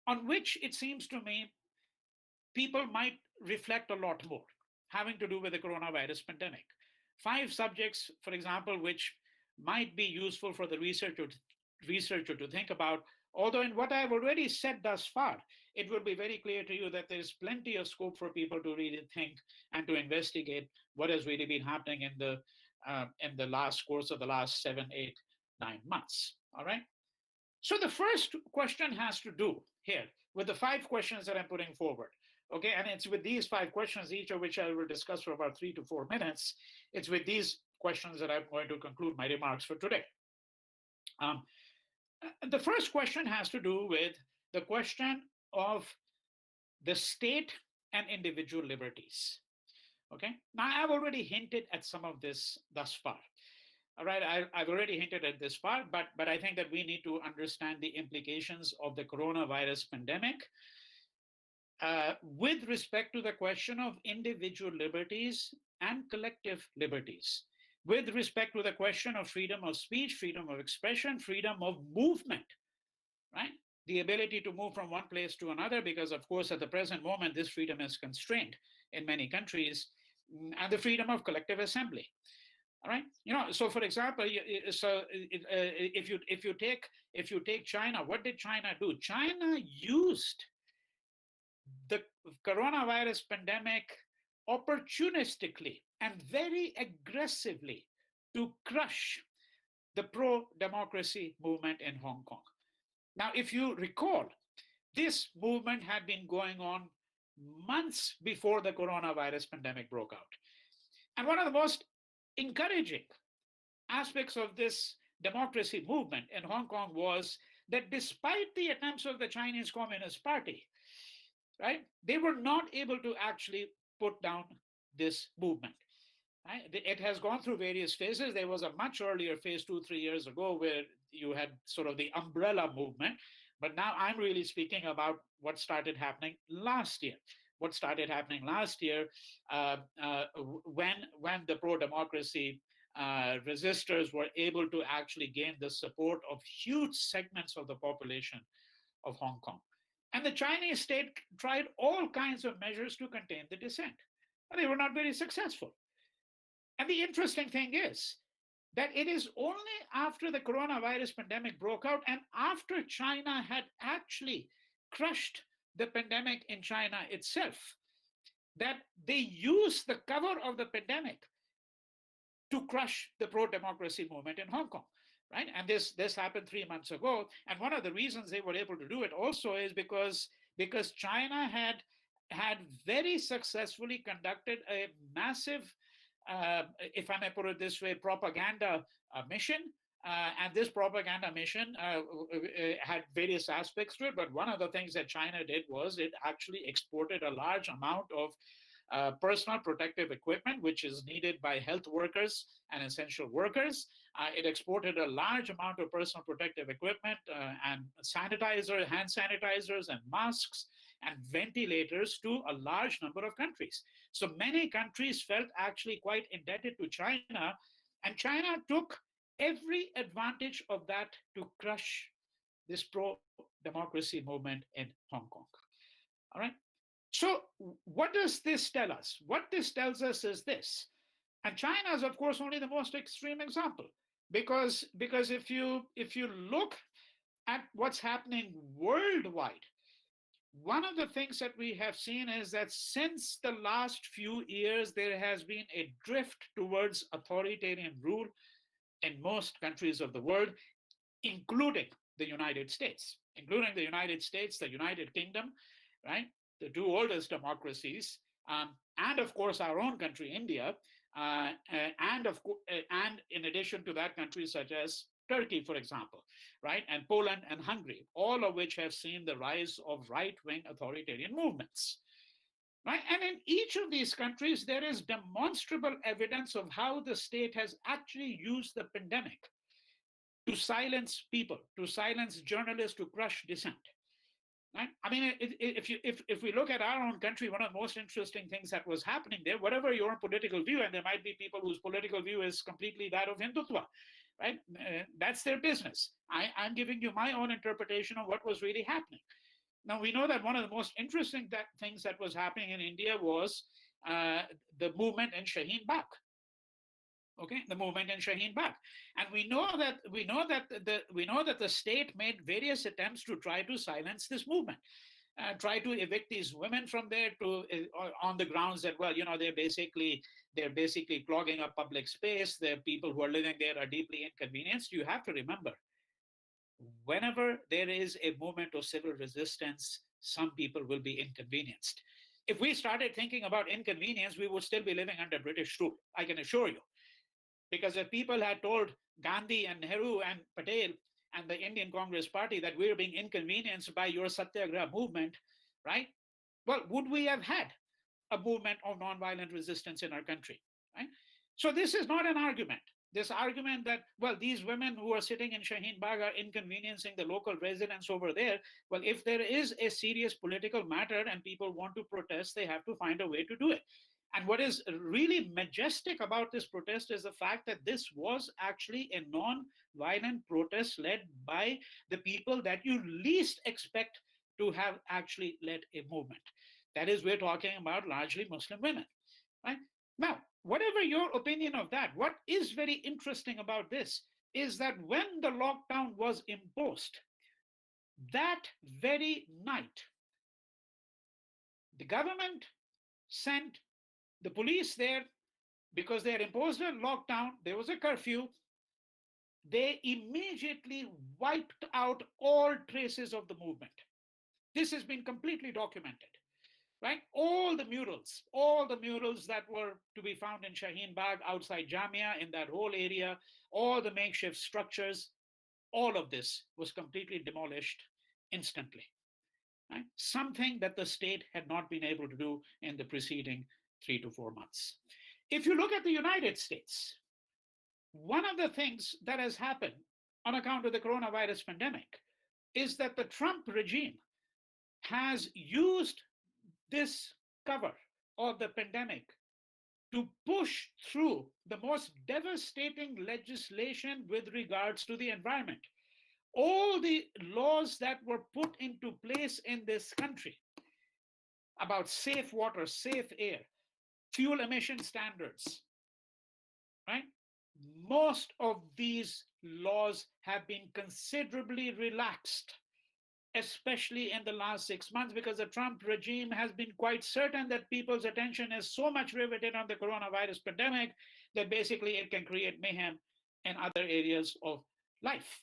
on which it seems to me people might reflect a lot more, having to do with the coronavirus pandemic. 5 subjects, for example, which might be useful for the researcher to think about. Although in what I've already said thus far, it will be very clear to you that there's plenty of scope for people to really think and to investigate what has really been happening in the last course of the last 7, 8, 9 months. All right. So the first question has to do here with the 5 questions that I'm putting forward. Okay, and it's with these 5 questions, each of which I will discuss for about 3 to 4 minutes. It's with these questions that I'm going to conclude my remarks for today. The first question has to do with the question of the state and individual liberties. Okay, now I've already hinted at some of this thus far. All right, I've already hinted at this part, but I think that we need to understand the implications of the coronavirus pandemic with respect to the question of individual liberties and collective liberties, with respect to the question of freedom of speech, freedom of expression, freedom of movement, right? The ability to move from one place to another, because of course, at the present moment, this freedom is constrained in many countries, and the freedom of collective assembly. All right, so for example, if you take China, what did China do? China used the coronavirus pandemic opportunistically and very aggressively to crush the pro-democracy movement in Hong Kong. Now, if you recall, this movement had been going on months before the coronavirus pandemic broke out. And one of the most encouraging aspects of this democracy movement in Hong Kong was that despite the attempts of the Chinese Communist Party, right, they were not able to actually put down this movement. Right? It has gone through various phases. There was a much earlier phase 2-3 years ago where you had sort of the umbrella movement. But now I'm really speaking about what started happening last year. What started happening last year when the pro-democracy resistors were able to actually gain the support of huge segments of the population of Hong Kong. And the Chinese state tried all kinds of measures to contain the dissent. But they were not very successful. And the interesting thing is that it is only after the coronavirus pandemic broke out and after China had actually crushed the pandemic in China itself that they used the cover of the pandemic to crush the pro-democracy movement in Hong Kong. Right? And this happened 3 months ago. And one of the reasons they were able to do it also is because China had very successfully conducted a massive, if I may put it this way, propaganda mission. And this propaganda mission had various aspects to it. But one of the things that China did was it actually exported a large amount of personal protective equipment, which is needed by health workers and essential workers. It exported a large amount of personal protective equipment and hand sanitizers and masks and ventilators to a large number of countries. So many countries felt actually quite indebted to China, and China took every advantage of that to crush this pro-democracy movement in Hong Kong. All right. So what does this tell us? What this tells us is this, and China is of course only the most extreme example, because if you look at what's happening worldwide, one of the things that we have seen is that since the last few years, there has been a drift towards authoritarian rule in most countries of the world, including the United States, the United Kingdom, right? The two oldest democracies, and of course our own country, India, and in addition to that, countries such as Turkey, for example, right, and Poland and Hungary, all of which have seen the rise of right-wing authoritarian movements, right? And in each of these countries, there is demonstrable evidence of how the state has actually used the pandemic to silence people, to silence journalists, to crush dissent. Right? I mean, if we look at our own country, one of the most interesting things that was happening there, whatever your political view, and there might be people whose political view is completely that of Hindutva, right? That's their business. I'm giving you my own interpretation of what was really happening. Now, we know that one of the most interesting things that was happening in India was the movement in Shaheen Bagh. Okay, the movement in Shaheen Bagh, and we know that the state made various attempts to try to silence this movement, try to evict these women from there on the grounds that, well, they're basically clogging up public space. The people who are living there are deeply inconvenienced. You have to remember, whenever there is a movement of civil resistance, some people will be inconvenienced. If we started thinking about inconvenience, we would still be living under British rule, I can assure you. Because if people had told Gandhi and Nehru and Patel and the Indian Congress Party that we're being inconvenienced by your Satyagraha movement, right? Well, would we have had a movement of nonviolent resistance in our country, right? So this is not an argument. This argument that, well, these women who are sitting in Shaheen Bagh are inconveniencing the local residents over there. Well, if there is a serious political matter and people want to protest, they have to find a way to do it. And what is really majestic about this protest is the fact that this was actually a non-violent protest led by the people that you least expect to have actually led a movement. That is, we're talking about largely Muslim women, right? Now, whatever your opinion of that, what is very interesting about this is that when the lockdown was imposed, that very night, the government sent the police there because they had imposed a lockdown, there was a curfew. They immediately wiped out all traces of the movement. This has been completely documented, right? All the murals that were to be found in Shaheen Bagh, outside Jamia, in that whole area, all the makeshift structures, all of this was completely demolished instantly. Right? Something that the state had not been able to do in the preceding 3 to 4 months. If you look at the United States, one of the things that has happened on account of the coronavirus pandemic is that the Trump regime has used this cover of the pandemic to push through the most devastating legislation with regards to the environment. All the laws that were put into place in this country about safe water, safe air, fuel emission standards, right? Most of these laws have been considerably relaxed, especially in the last 6 months, because the Trump regime has been quite certain that people's attention is so much riveted on the coronavirus pandemic that basically it can create mayhem in other areas of life,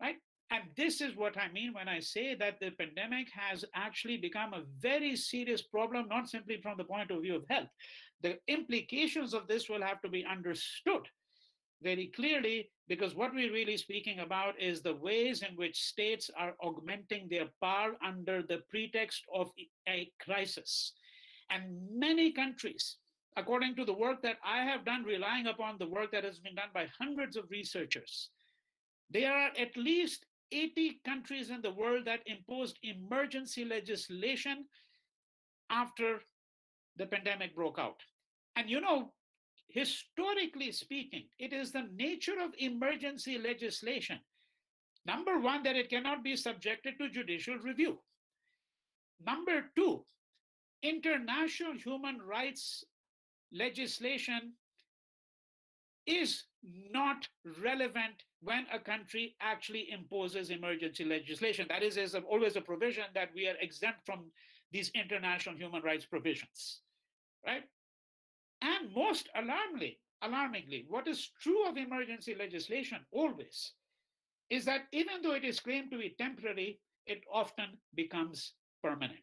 right? And this is what I mean when I say that the pandemic has actually become a very serious problem, not simply from the point of view of health. The implications of this will have to be understood very clearly, because what we're really speaking about is the ways in which states are augmenting their power under the pretext of a crisis. And many countries, according to the work that I have done, relying upon the work that has been done by hundreds of researchers, there are at least 80 countries in the world that imposed emergency legislation after the pandemic broke out. And you know, historically speaking, it is the nature of emergency legislation, number one, that it cannot be subjected to judicial review. Number two, international human rights legislation is not relevant when a country actually imposes emergency legislation. That is, there's always a provision that we are exempt from these international human rights provisions, right? And most alarmingly, what is true of emergency legislation always is that even though it is claimed to be temporary, it often becomes permanent,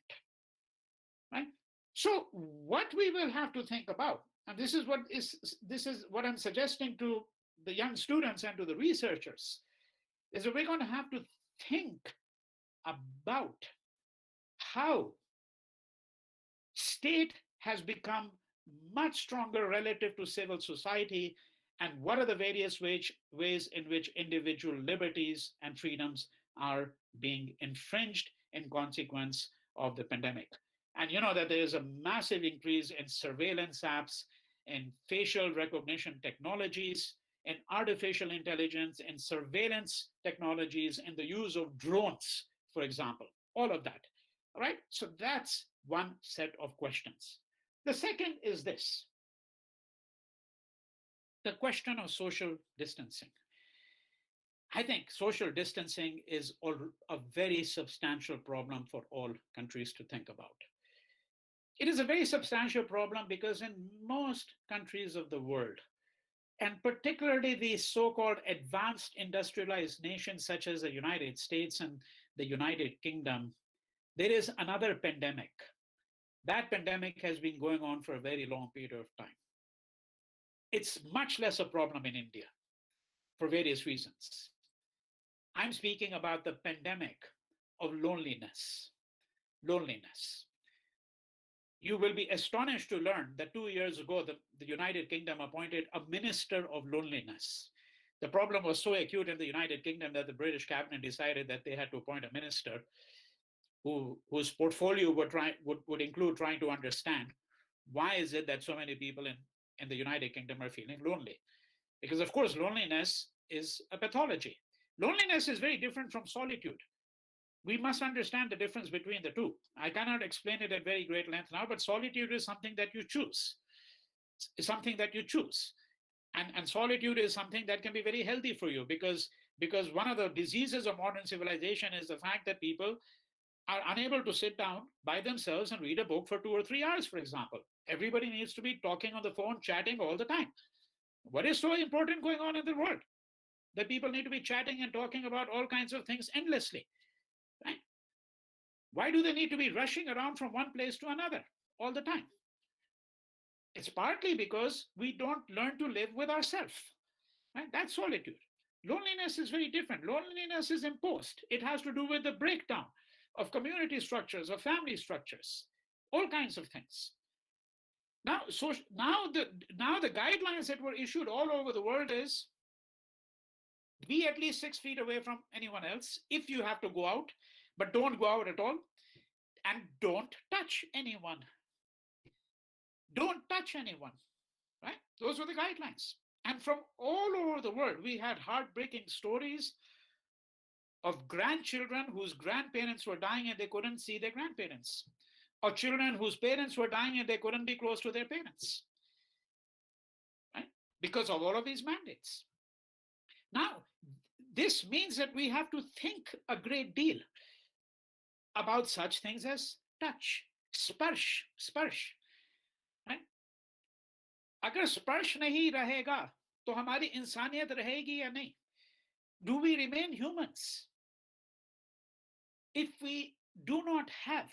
right? So what we will have to think about, and this is what I'm suggesting to the young students and to the researchers, is that we're going to have to think about how state has become much stronger relative to civil society, and what are the various ways in which individual liberties and freedoms are being infringed in consequence of the pandemic. And you know that there is a massive increase in surveillance apps, in facial recognition technologies, in artificial intelligence, in surveillance technologies, in the use of drones, for example, all of that, all right? So that's one set of questions. The second is this, the question of social distancing. I think social distancing is a very substantial problem for all countries to think about. It is a very substantial problem because in most countries of the world, and particularly the so-called advanced industrialized nations such as the United States and the United Kingdom, there is another pandemic. That pandemic has been going on for a very long period of time. It's much less a problem in India for various reasons. I'm speaking about the pandemic of loneliness. Loneliness. You will be astonished to learn that 2 years ago, the United Kingdom appointed a minister of loneliness. The problem was so acute in the United Kingdom that the British cabinet decided that they had to appoint a minister whose portfolio would include trying to understand why is it that so many people in the United Kingdom are feeling lonely? Because, of course, loneliness is a pathology. Loneliness is very different from solitude. We must understand the difference between the two. I cannot explain it at very great length now, but solitude is something that you choose. It's something that you choose. And solitude is something that can be very healthy for you, because one of the diseases of modern civilization is the fact that people are unable to sit down by themselves and read a book for 2 or 3 hours, for example. Everybody needs to be talking on the phone, chatting all the time. What is so important going on in the world that people need to be chatting and talking about all kinds of things endlessly, right? Why do they need to be rushing around from one place to another all the time? It's partly because we don't learn to live with ourselves, right? That's solitude. Loneliness is very different. Loneliness is imposed. It has to do with the breakdown of community structures, of family structures, all kinds of things. Now, the guidelines that were issued all over the world is be at least 6 feet away from anyone else if you have to go out, but don't go out at all, and don't touch anyone. Don't touch anyone, right? Those were the guidelines. And from all over the world, we had heartbreaking stories of grandchildren whose grandparents were dying and they couldn't see their grandparents, or children whose parents were dying and they couldn't be close to their parents, right? Because of all of these mandates. Now, this means that we have to think a great deal about such things as touch, sparsh, right? अगर स्पर्श नहीं रहेगा तो हमारी इंसानियत रहेगी या नहीं? Do we remain humans if we do not have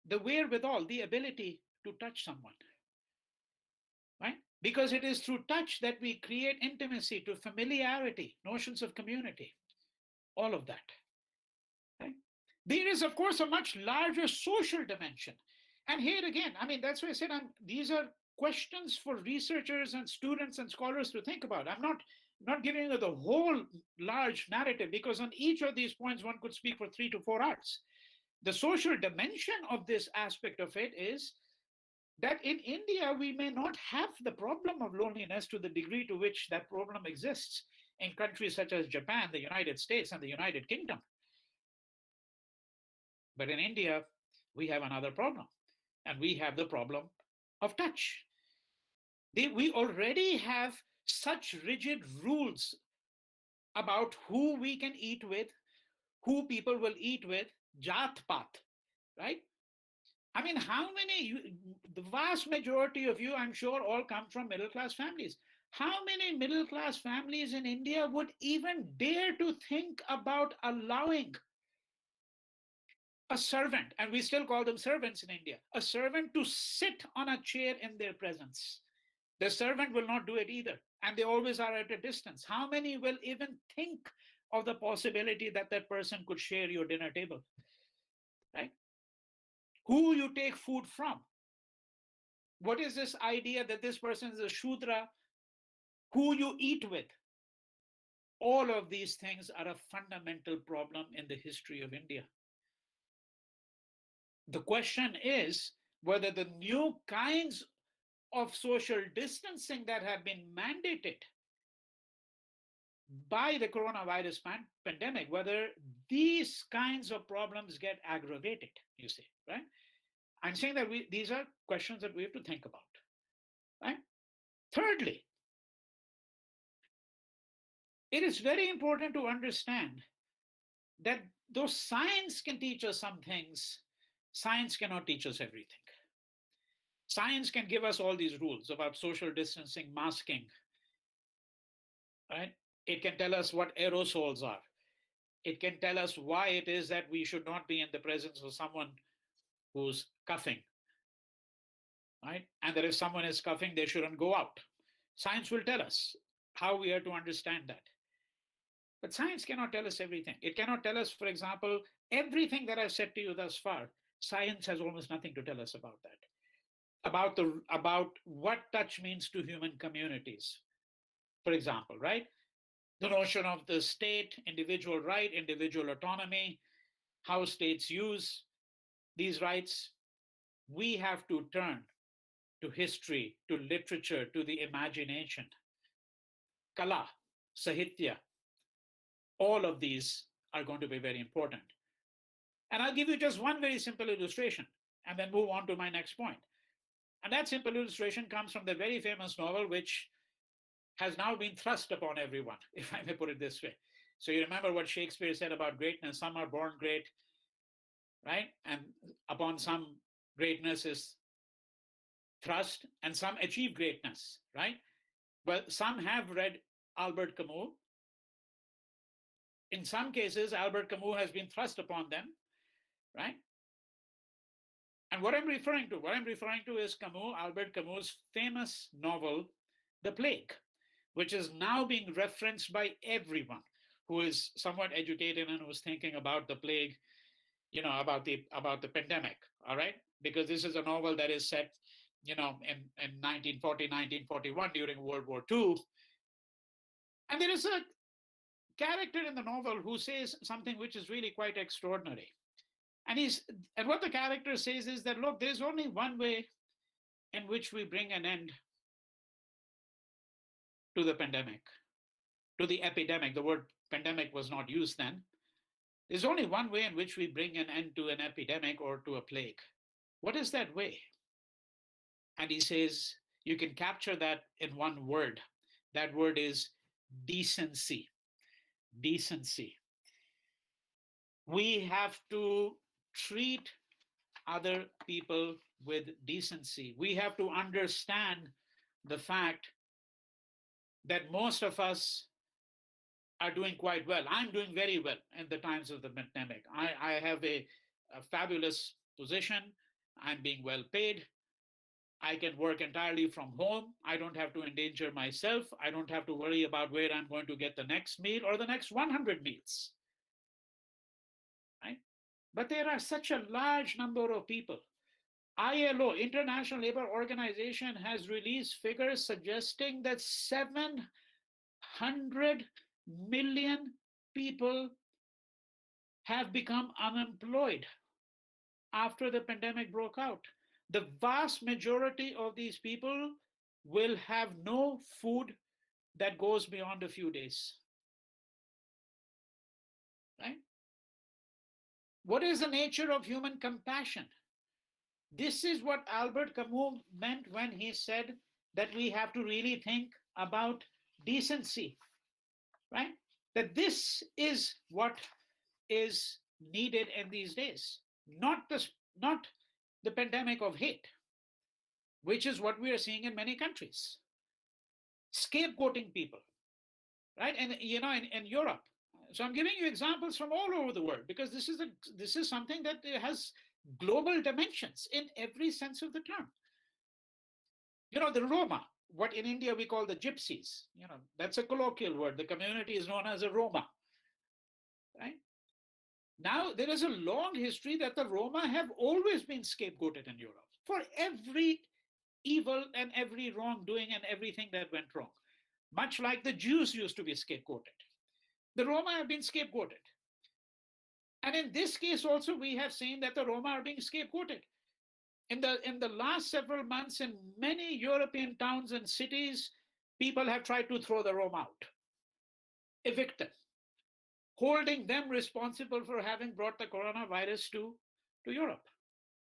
the wherewithal, the ability to touch someone, right? Because it is through touch that we create intimacy, to familiarity, notions of community, all of that, right? There is, of course, a much larger social dimension. And here again, I mean, that's why I said these are questions for researchers and students and scholars to think about. I'm not giving you the whole large narrative, because on each of these points, one could speak for 3 to 4 hours. The social dimension of this aspect of it is that in India, we may not have the problem of loneliness to the degree to which that problem exists in countries such as Japan, the United States, and the United Kingdom. But in India, we have another problem, and we have the problem of touch. We already have such rigid rules about who we can eat with, who people will eat with, jat paat, right? I mean, the vast majority of you, I'm sure, all come from middle-class families. How many middle-class families in India would even dare to think about allowing a servant, and we still call them servants in India, a servant to sit on a chair in their presence? The servant will not do it either, and they always are at a distance. How many will even think of the possibility that that person could share your dinner table, right? Who you take food from? What is this idea that this person is a Shudra? Who you eat with? All of these things are a fundamental problem in the history of India. The question is whether the new kinds of social distancing that have been mandated by the coronavirus pandemic, whether these kinds of problems get aggravated, you see, right? I'm saying that these are questions that we have to think about, right? Thirdly, it is very important to understand that though science can teach us some things, science cannot teach us everything. Science can give us all these rules about social distancing, masking, right? It can tell us what aerosols are. It can tell us why it is that we should not be in the presence of someone who's coughing, right? And that if someone is coughing, they shouldn't go out. Science will tell us how we are to understand that. But science cannot tell us everything. It cannot tell us, for example, everything that I've said to you thus far. Science has almost nothing to tell us about that. About what touch means to human communities, for example, right? The notion of the state, individual right, individual autonomy, how states use these rights, we have to turn to history, to literature, to the imagination. Kala, Sahitya, all of these are going to be very important. And I'll give you just one very simple illustration and then move on to my next point. And that simple illustration comes from the very famous novel, which has now been thrust upon everyone, if I may put it this way. So you remember what Shakespeare said about greatness: some are born great, right? And upon some greatness is thrust, and some achieve greatness, right? Well, some have read Albert Camus. In some cases, Albert Camus has been thrust upon them, right? And what I'm referring to is Albert Camus' famous novel, The Plague, which is now being referenced by everyone who is somewhat educated and who's thinking about the plague, about the pandemic, all right? Because this is a novel that is set, in 1940, 1941 during World War II. And there is a character in the novel who says something which is really quite extraordinary. And what the character says is that, look, there's only one way in which we bring an end to the pandemic, to the epidemic. The word pandemic was not used then. There's only one way in which we bring an end to an epidemic or to a plague. What is that way? And he says, you can capture that in one word. That word is decency. Decency. We have to treat other people with decency. We have to understand the fact that most of us are doing quite well. I'm doing very well in the times of the pandemic. I have a fabulous position. I'm being well paid. I can work entirely from home. I don't have to endanger myself. I don't have to worry about where I'm going to get the next meal or the next 100 meals. Right? But there are such a large number of people. ILO, International Labour Organization, has released figures suggesting that 700 million people have become unemployed after the pandemic broke out. The vast majority of these people will have no food that goes beyond a few days. Right? What is the nature of human compassion? This is what Albert Camus meant when he said that we have to really think about decency, right? That this is what is needed in these days, not the pandemic of hate, which is what we are seeing in many countries. Scapegoating people, right? And in Europe. So I'm giving you examples from all over the world because this is something that has global dimensions in every sense of the term. The Roma, what in India we call the gypsies, that's a colloquial word. The community is known as a Roma, right? Now, there is a long history that the Roma have always been scapegoated in Europe for every evil and every wrongdoing and everything that went wrong. Much like the Jews used to be scapegoated. The Roma have been scapegoated. And in this case also, we have seen that the Roma are being scapegoated. In the last several months, in many European towns and cities, people have tried to throw the Roma out, evict them, holding them responsible for having brought the coronavirus to Europe.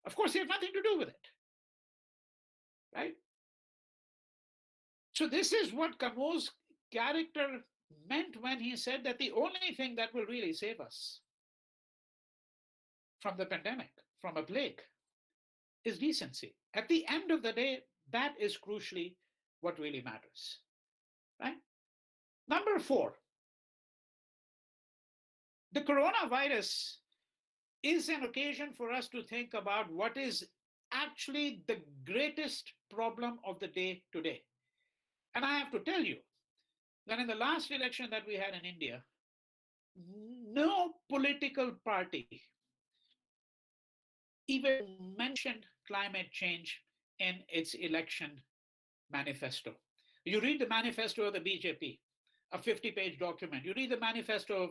Of course, they have nothing to do with it, right? So this is what Camus' character meant when he said that the only thing that will really save us from the pandemic, from a plague, is decency. At the end of the day, that is crucially what really matters, right? Number 4, the coronavirus is an occasion for us to think about what is actually the greatest problem of the day today. And I have to tell you that in the last election that we had in India, no political party even mentioned climate change in its election manifesto. You read the manifesto of the BJP, a 50-page document. You read the manifesto of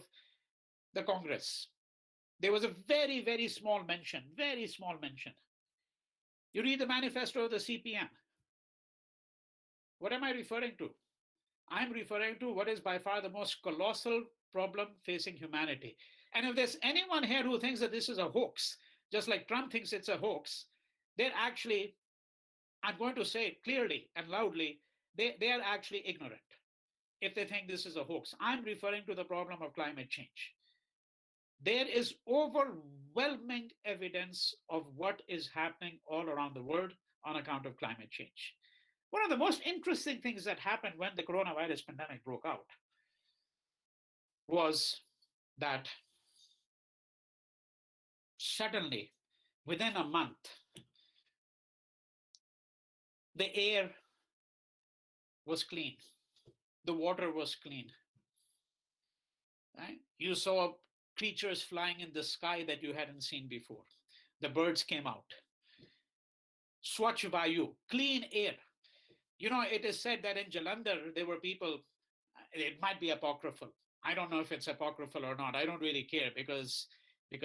the Congress. There was a very, very small mention, You read the manifesto of the CPM. What am I referring to? I'm referring to what is by far the most colossal problem facing humanity. And if there's anyone here who thinks that this is a hoax, just like Trump thinks it's a hoax, they're actually, I'm going to say it clearly and loudly, they are actually ignorant if they think this is a hoax. I'm referring to the problem of climate change. There is overwhelming evidence of what is happening all around the world on account of climate change. One of the most interesting things that happened when the coronavirus pandemic broke out was that suddenly, within a month, the air was clean, the water was clean. Right? You saw creatures flying in the sky that you hadn't seen before. The birds came out. Swachh Vayu, clean air. You know, it is said that in Jalandhar, there were people, it might be apocryphal. I don't know if it's apocryphal or not. I don't really care because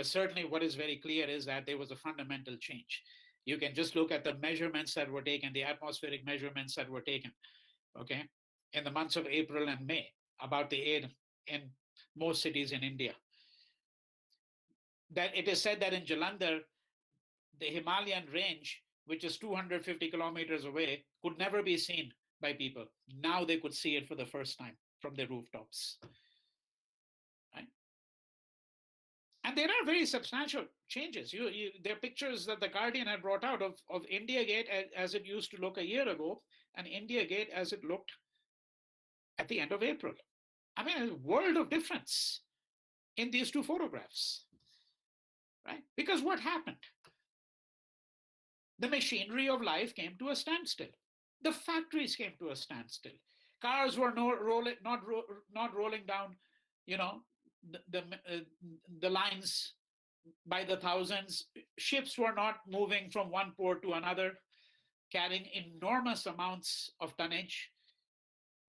certainly what is very clear is that there was a fundamental change. You can just look at the measurements that were taken, the atmospheric measurements that were taken, okay, in the months of April and May about the air in most cities in India. That it is said that in Jalandhar, the Himalayan range, which is 250 kilometers away, could never be seen by people. Now they could see it for the first time from their rooftops. Right? And there are very substantial changes. There are pictures that the Guardian had brought out of India Gate as it used to look a year ago, and India Gate as it looked at the end of April. I mean, a world of difference in these two photographs. Right? Because what happened? The machinery of life came to a standstill. The factories came to a standstill. Cars were not rolling down, you know, the lines by the thousands. Ships were not moving from one port to another, carrying enormous amounts of tonnage.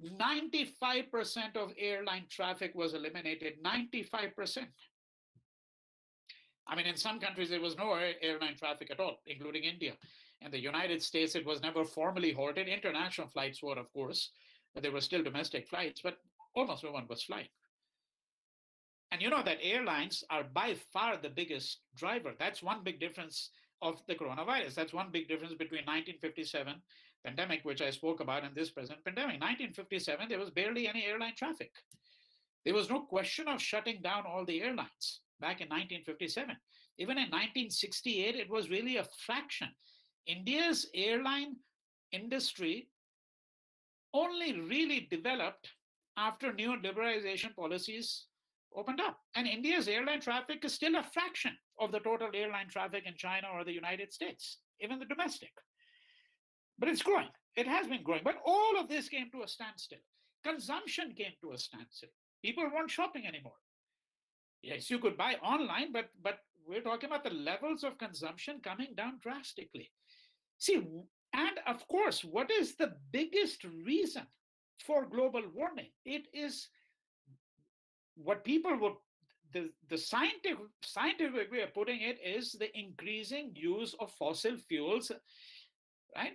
95% of airline traffic was eliminated. 95%. I mean, in some countries, there was no airline traffic at all, including India. In the United States, it was never formally halted. International flights were, of course, but there were still domestic flights, but almost no one was flying. And you know that airlines are by far the biggest driver. That's one big difference of the coronavirus. That's one big difference between 1957 pandemic, which I spoke about, and this present pandemic. 1957, there was barely any airline traffic. There was no question of shutting down all the airlines back in 1957. Even in 1968, it was really a fraction. India's airline industry only really developed after new liberalization policies opened up. And India's airline traffic is still a fraction of the total airline traffic in China or the United States, even the domestic. But it's growing. It has been growing. But all of this came to a standstill. Consumption came to a standstill. People weren't shopping anymore. Yes, you could buy online, but we're talking about the levels of consumption coming down drastically. See, and of course, what is the biggest reason for global warming? It is what people would, the scientific way of putting it is the increasing use of fossil fuels, right?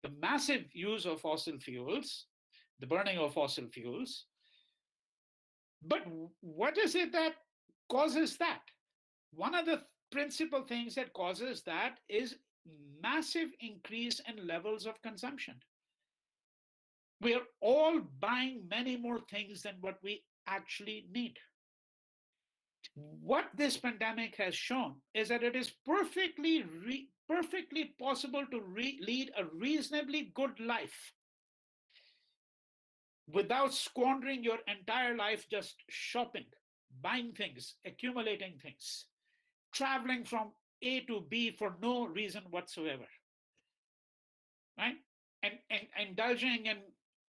The massive use of fossil fuels, the burning of fossil fuels. But what is it that causes that? One of the principal things that causes that is massive increase in levels of consumption. We're all buying many more things than what we actually need. What this pandemic has shown is that it is perfectly possible to lead a reasonably good life without squandering your entire life just shopping, buying things, accumulating things, traveling from A to B for no reason whatsoever, right? And indulging in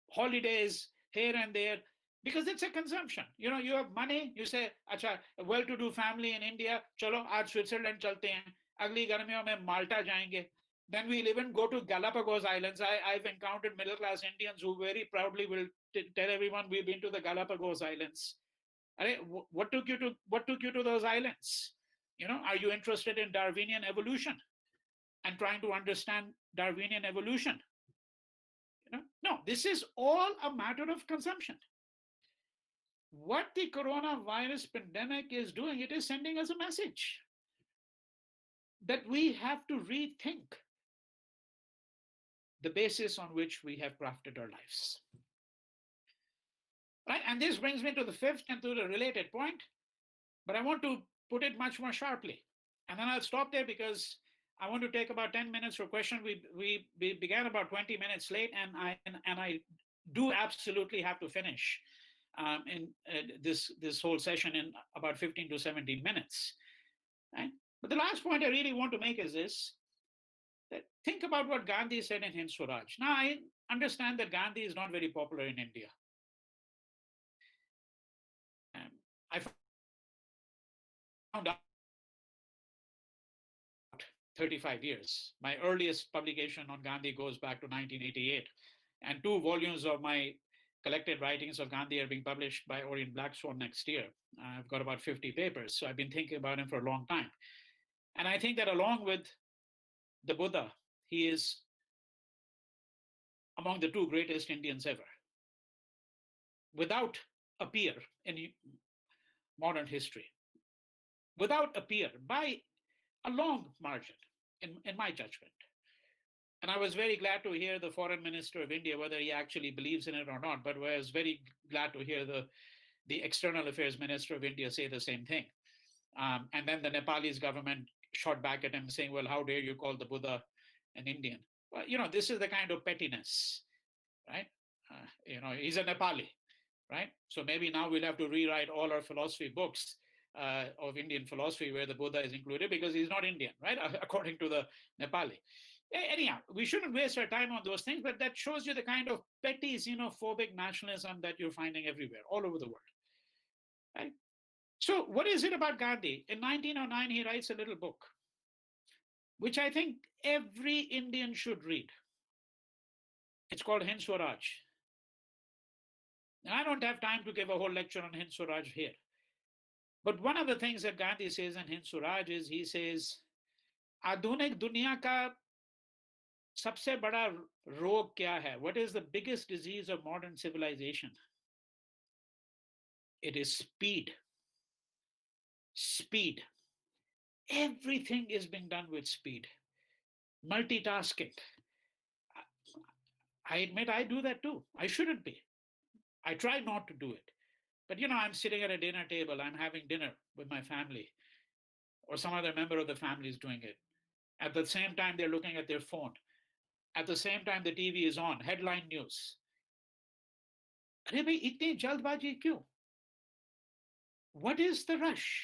holidays here and there, because it's a consumption. You know, you have money, you say, acha, a well-to-do family in India, chalo, aaj Switzerland chalte hain, agli garmiyon mein Malta jayenge. Then we'll even go to Galapagos Islands. I've encountered middle-class Indians who very proudly will tell everyone we've been to the Galapagos Islands. What took you to those islands? You know, are you interested in Darwinian evolution? and trying to understand Darwinian evolution. No, this is all a matter of consumption. What the coronavirus pandemic is doing, it is sending us a message that we have to rethink the basis on which we have crafted our lives. Right? And this brings me to the fifth and to the related point, but I want to put it much more sharply. And then I'll stop there because I want to take about 10 minutes for questions. We began about 20 minutes late, and I do absolutely have to finish in this whole session in about 15 to 17 minutes. Right? But the last point I really want to make is this: that think about what Gandhi said in Hind Swaraj. Now, I understand that Gandhi is not very popular in India. I found out 35 years. My earliest publication on Gandhi goes back to 1988, and 2 volumes of my collected writings of Gandhi are being published by Orient Black Swan next year. I've got about 50 papers, so I've been thinking about him for a long time. And I think that along with the Buddha, he is among the 2 greatest Indians ever, without a peer in modern history, without a peer by a long margin, in my judgment. And I was very glad to hear the foreign minister of India, whether he actually believes in it or not, but I was very glad to hear the external affairs minister of India say the same thing. And then the Nepalese government shot back at him saying, well, how dare you call the Buddha an Indian? Well, this is the kind of pettiness, right? He's a Nepali, right? So maybe now we'll have to rewrite all our philosophy books of Indian philosophy where the Buddha is included, because he's not Indian, right? According to the Nepali. Anyhow, we shouldn't waste our time on those things, but that shows you the kind of petty xenophobic nationalism that you're finding everywhere, all over the world, right? So what is it about Gandhi? In 1909, he writes a little book, which I think every Indian should read. It's called Hind Swaraj. Now, I don't have time to give a whole lecture on Hind Swaraj here. But one of the things that Gandhi says in Hind Swaraj is, he says, आधुनिक दुनिया का सबसे बड़ा रोग क्या है? What is the biggest disease of modern civilization? It is speed. Speed. Everything is being done with speed. Multitasking. I admit I do that too. I shouldn't be. I try not to do it. But I'm sitting at a dinner table, I'm having dinner with my family, or some other member of the family is doing it. At the same time, they're looking at their phone. At the same time, the TV is on, headline news. अरे भाई, इतनी जल्दबाजी क्यों? What is the rush?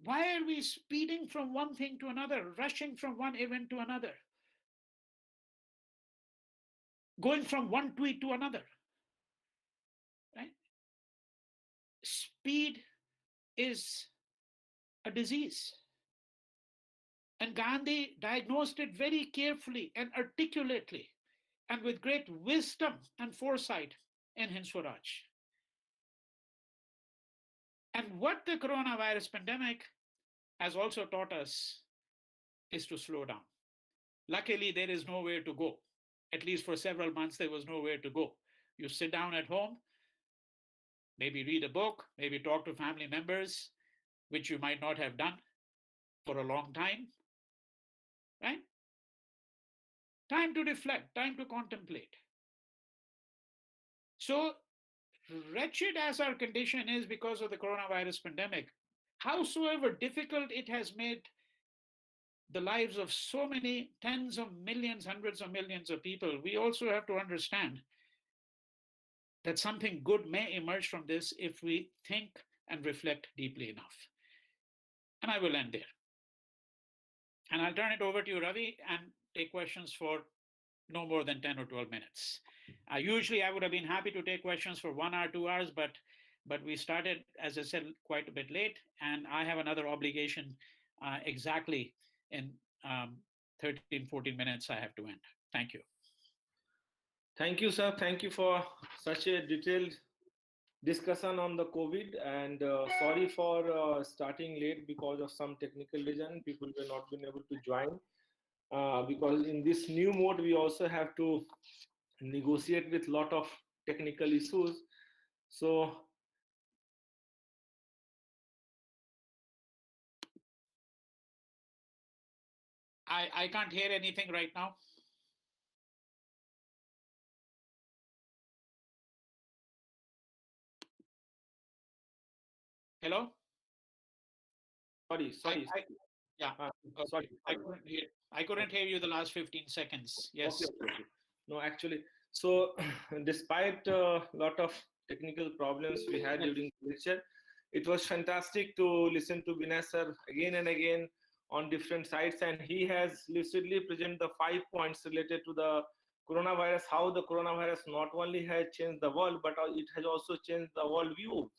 Why are we speeding from one thing to another, rushing from one event to another, going from one tweet to another? Right? Speed is a disease. And Gandhi diagnosed it very carefully and articulately and with great wisdom and foresight in Hind Swaraj. And what the coronavirus pandemic has also taught us is to slow down. Luckily, there is nowhere to go. At least for several months, there was nowhere to go. You sit down at home, maybe read a book, maybe talk to family members, which you might not have done for a long time, right? Time to reflect, time to contemplate. So wretched as our condition is because of the coronavirus pandemic, howsoever difficult it has made the lives of so many tens of millions, hundreds of millions of people, we also have to understand that something good may emerge from this if we think and reflect deeply enough. And I will end there. And I'll turn it over to you, Ravi, and take questions for no more than 10 or 12 minutes. Usually I would have been happy to take questions for 1 hour, 2 hours, but we started, as I said, quite a bit late, and I have another obligation exactly in 13, 14 minutes I have to end. Thank you. Thank you, sir. Thank you for such a detailed discussion on the COVID. And sorry for starting late because of some technical reason. People were not been able to join because in this new mode we also have to negotiate with lot of technical issues. So I can't hear anything right now. Hello? sorry. Yeah. Sorry. I couldn't hear you the last 15 seconds. Yes. Okay. No, actually, so despite a lot of technical problems we had during the lecture, it was fantastic to listen to Vinay sir again and again on different sites, and he has lucidly presented the 5 points related to the coronavirus, how the coronavirus not only has changed the world, but it has also changed the world view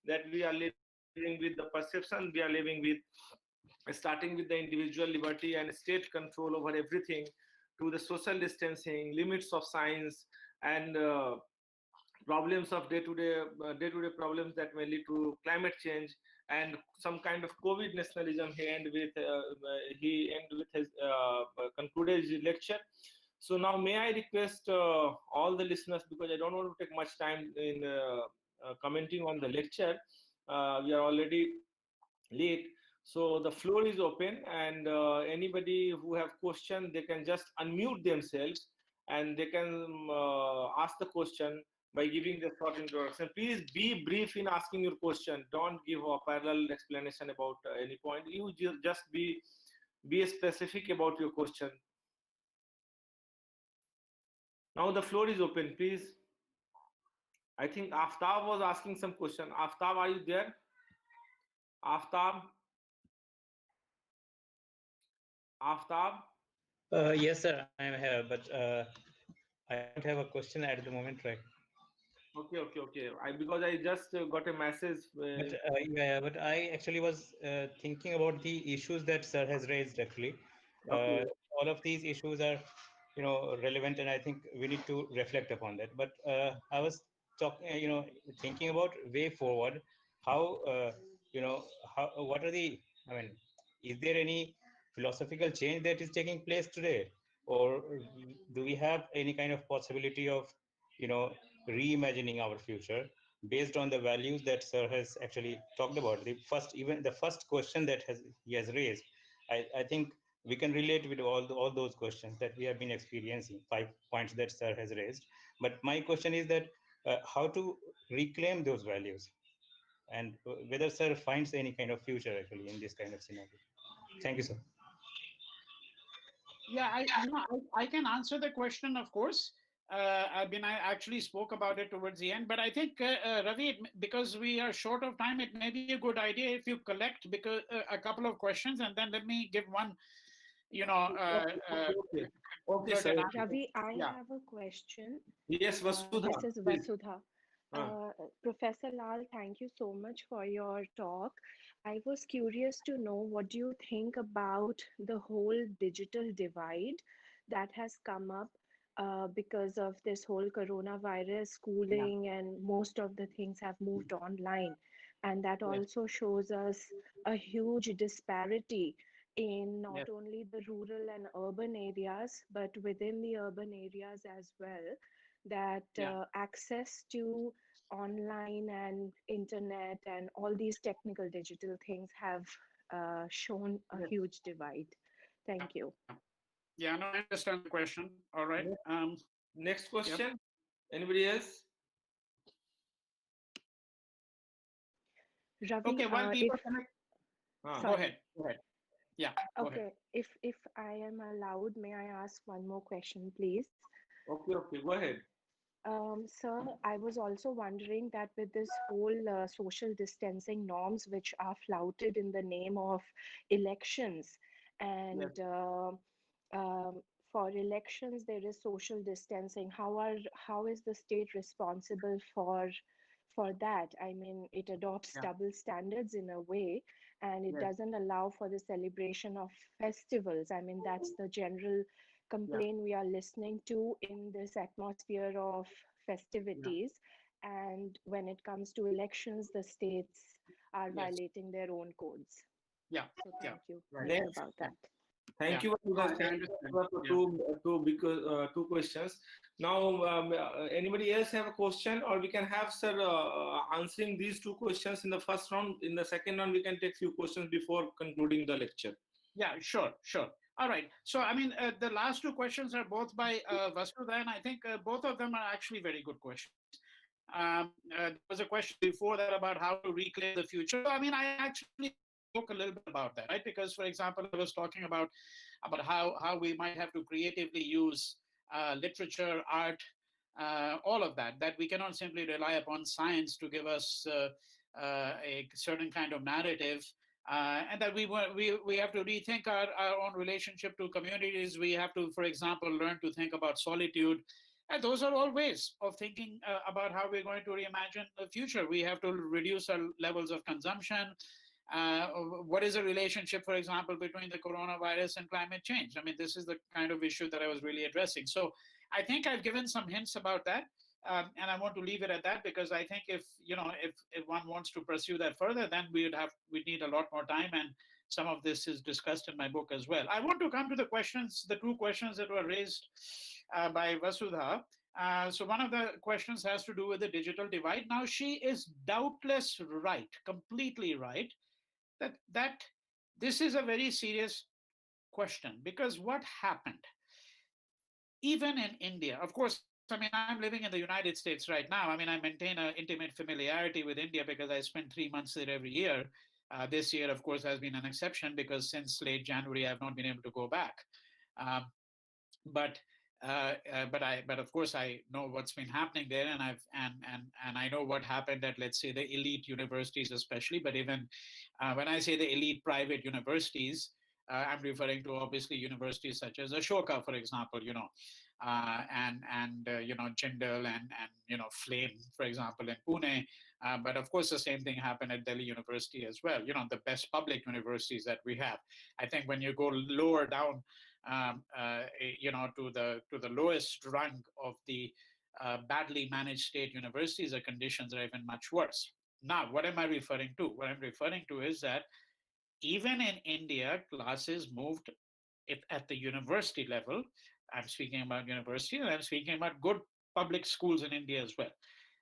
that we are living with, the perception we are living with, starting with the individual liberty and state control over everything, to the social distancing, limits of science, and problems of day-to-day problems that may lead to climate change, and some kind of COVID nationalism. He end with his concluded his lecture. So now, may I request all the listeners, because I don't want to take much time in commenting on the lecture. We are already late. So the floor is open, and anybody who have question, they can just unmute themselves and they can ask the question by giving the short introduction. Please be brief in asking your question. Don't give a parallel explanation about any point. You just be specific about your question. Now the floor is open, please. I think Aftab was asking some question. Aftab, are you there? Aftab? Aftab? Yes, sir, I am here, but I don't have a question at the moment, right? Okay. Because I just got a message. But I actually was thinking about the issues that sir has raised. Actually, Okay. all of these issues are, relevant, and I think we need to reflect upon that. But I was talking, thinking about way forward. How, what are the? I mean, is there any philosophical change that is taking place today, or do we have any kind of possibility of, reimagining our future based on the values that sir has actually talked about? The first question that he has raised, I think we can relate with all those questions that we have been experiencing, 5 points that sir has raised. But my question is that how to reclaim those values, and whether sir finds any kind of future actually in this kind of scenario. Thank you, sir. Yeah, I can answer the question, of course. I mean, I actually spoke about it towards the end, but I think, Ravi, because we are short of time, it may be a good idea if you collect a couple of questions, and then let me give one, Okay, sir. Ravi, I Yeah. have a question. Yes, Vasudha. This is please. Vasudha. Ah. Professor Lal, thank you so much for your talk. I was curious to know what do you think about the whole digital divide that has come up because of this whole coronavirus, schooling, and most of the things have moved online. And that Yes. also shows us a huge disparity in not Yes. only the rural and urban areas, but within the urban areas as well, that Yeah. access to online and internet and all these technical digital things have shown a Yes. huge divide. Thank you. Yeah, no, I understand the question. All right. Next question. Anybody else? Ravi, Okay, while if people connect, Ah. go ahead. Yeah, go ahead. okay, if I am allowed, may I ask one more question, please? Okay, go ahead. Sir, I was also wondering that with this whole social distancing norms, which are flouted in the name of elections, and um, for elections there is social distancing. How is the state responsible for that? I mean, it adopts Yeah. double standards in a way, and it Yes. doesn't allow for the celebration of festivals. I mean, that's the general complaint we are listening to in this atmosphere of festivities. and when it comes to elections, the states are Yes. violating their own codes. Yeah. So Yeah. thank you Right. Vinay, Next. about that. Thank Yeah. you, No, I Vasudha. Thank you understand. Vasudha, for Yeah. two questions. Now, anybody else have a question, or we can have sir answering these two questions in the first round. In the second round, we can take few questions before concluding the lecture. Yeah, sure, sure. All right. So, I mean, the last two questions are both by Vasudha, and I think both of them are actually very good questions. There was a question before that about how to reclaim the future. I mean, I actually spoke a little bit about that, right? Because, for example, I was talking about how we might have to creatively use literature, art, all of that. That we cannot simply rely upon science to give us a certain kind of narrative. And that we have to rethink our own relationship to communities. We have to, for example, learn to think about solitude. And those are all ways of thinking about how we're going to reimagine the future. We have to reduce our levels of consumption. What is the relationship, for example, between the coronavirus and climate change? I mean, this is the kind of issue that I was really addressing. So I think I've given some hints about that. And I want to leave it at that, because I think if one wants to pursue that further, then we'd need a lot more time, and some of this is discussed in my book as well. I want to come to the two questions that were raised by Vasudha. So one of the questions has to do with the digital divide. Now, she is doubtless right, completely right, that this is a very serious question, because what happened, even in India, of course, I mean, I'm living in the United States right now. I mean, I maintain an intimate familiarity with India because I spend 3 months there every year. This year, of course, has been an exception because since late January, I've not been able to go back. But of course, I know what's been happening there, and I know what happened at, let's say, the elite universities, especially. But even when I say the elite private universities, I'm referring to obviously universities such as Ashoka, for example, and Jindal and Flame, for example, in Pune. But of course, the same thing happened at Delhi University as well. The best public universities that we have. I think when you go lower down, to the lowest rung of the badly managed state universities, the conditions are even much worse. Now, what am I referring to? What I'm referring to is that even in India, classes moved at the university level. I'm speaking about university, and I'm speaking about good public schools in India as well,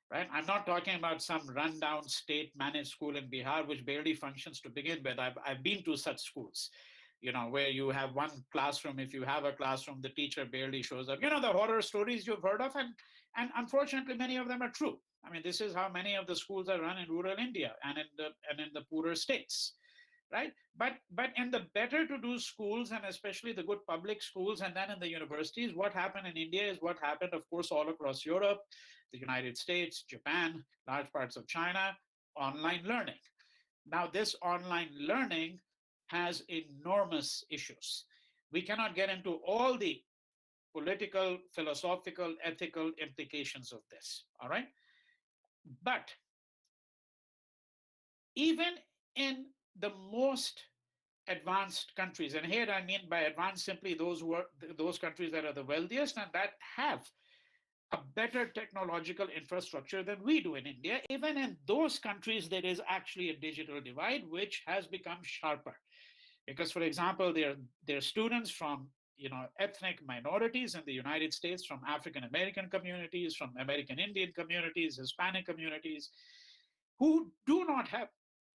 right? I'm not talking about some rundown state-managed school in Bihar, which barely functions to begin with. I've been to such schools, where you have one classroom. If you have a classroom, the teacher barely shows up. The horror stories you've heard of, and unfortunately, many of them are true. I mean, this is how many of the schools are run in rural India and in the poorer states. Right, but in the better to do schools, and especially the good public schools, and then in the universities, what happened in India is what happened, of course, all across Europe, the United States, Japan, large parts of China: online learning. Now, this online learning has enormous issues. We cannot get into all the political, philosophical, ethical implications of this. All right, but even in the most advanced countries, and here I mean by advanced simply those countries that are the wealthiest and that have a better technological infrastructure than we do in India, even in those countries there is actually a digital divide which has become sharper. Because, for example, there are students from ethnic minorities in the United States, from African American communities, from American Indian communities, Hispanic communities, who do not have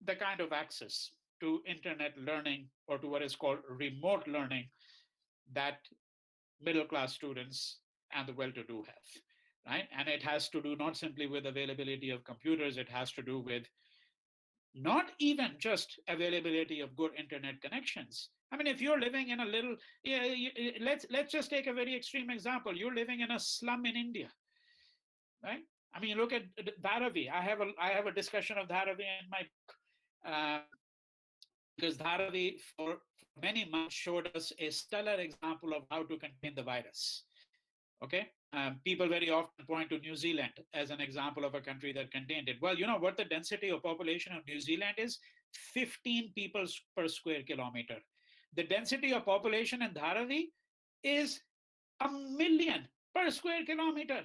the kind of access to internet learning or to what is called remote learning that middle class students and the well-to-do have, right? And it has to do not simply with availability of computers, it has to do with not even just availability of good internet connections. I mean, if you're living in a little, let's just take a very extreme example. You're living in a slum in India, right? I mean, look at Dharavi. I have a discussion of Dharavi in my book, because Dharavi for many months showed us a stellar example of how to contain the virus. Okay, people very often point to New Zealand as an example of a country that contained it. Well, you know what the density of population of New Zealand is? 15 people per square kilometer. The density of population in Dharavi is 1 million per square kilometer.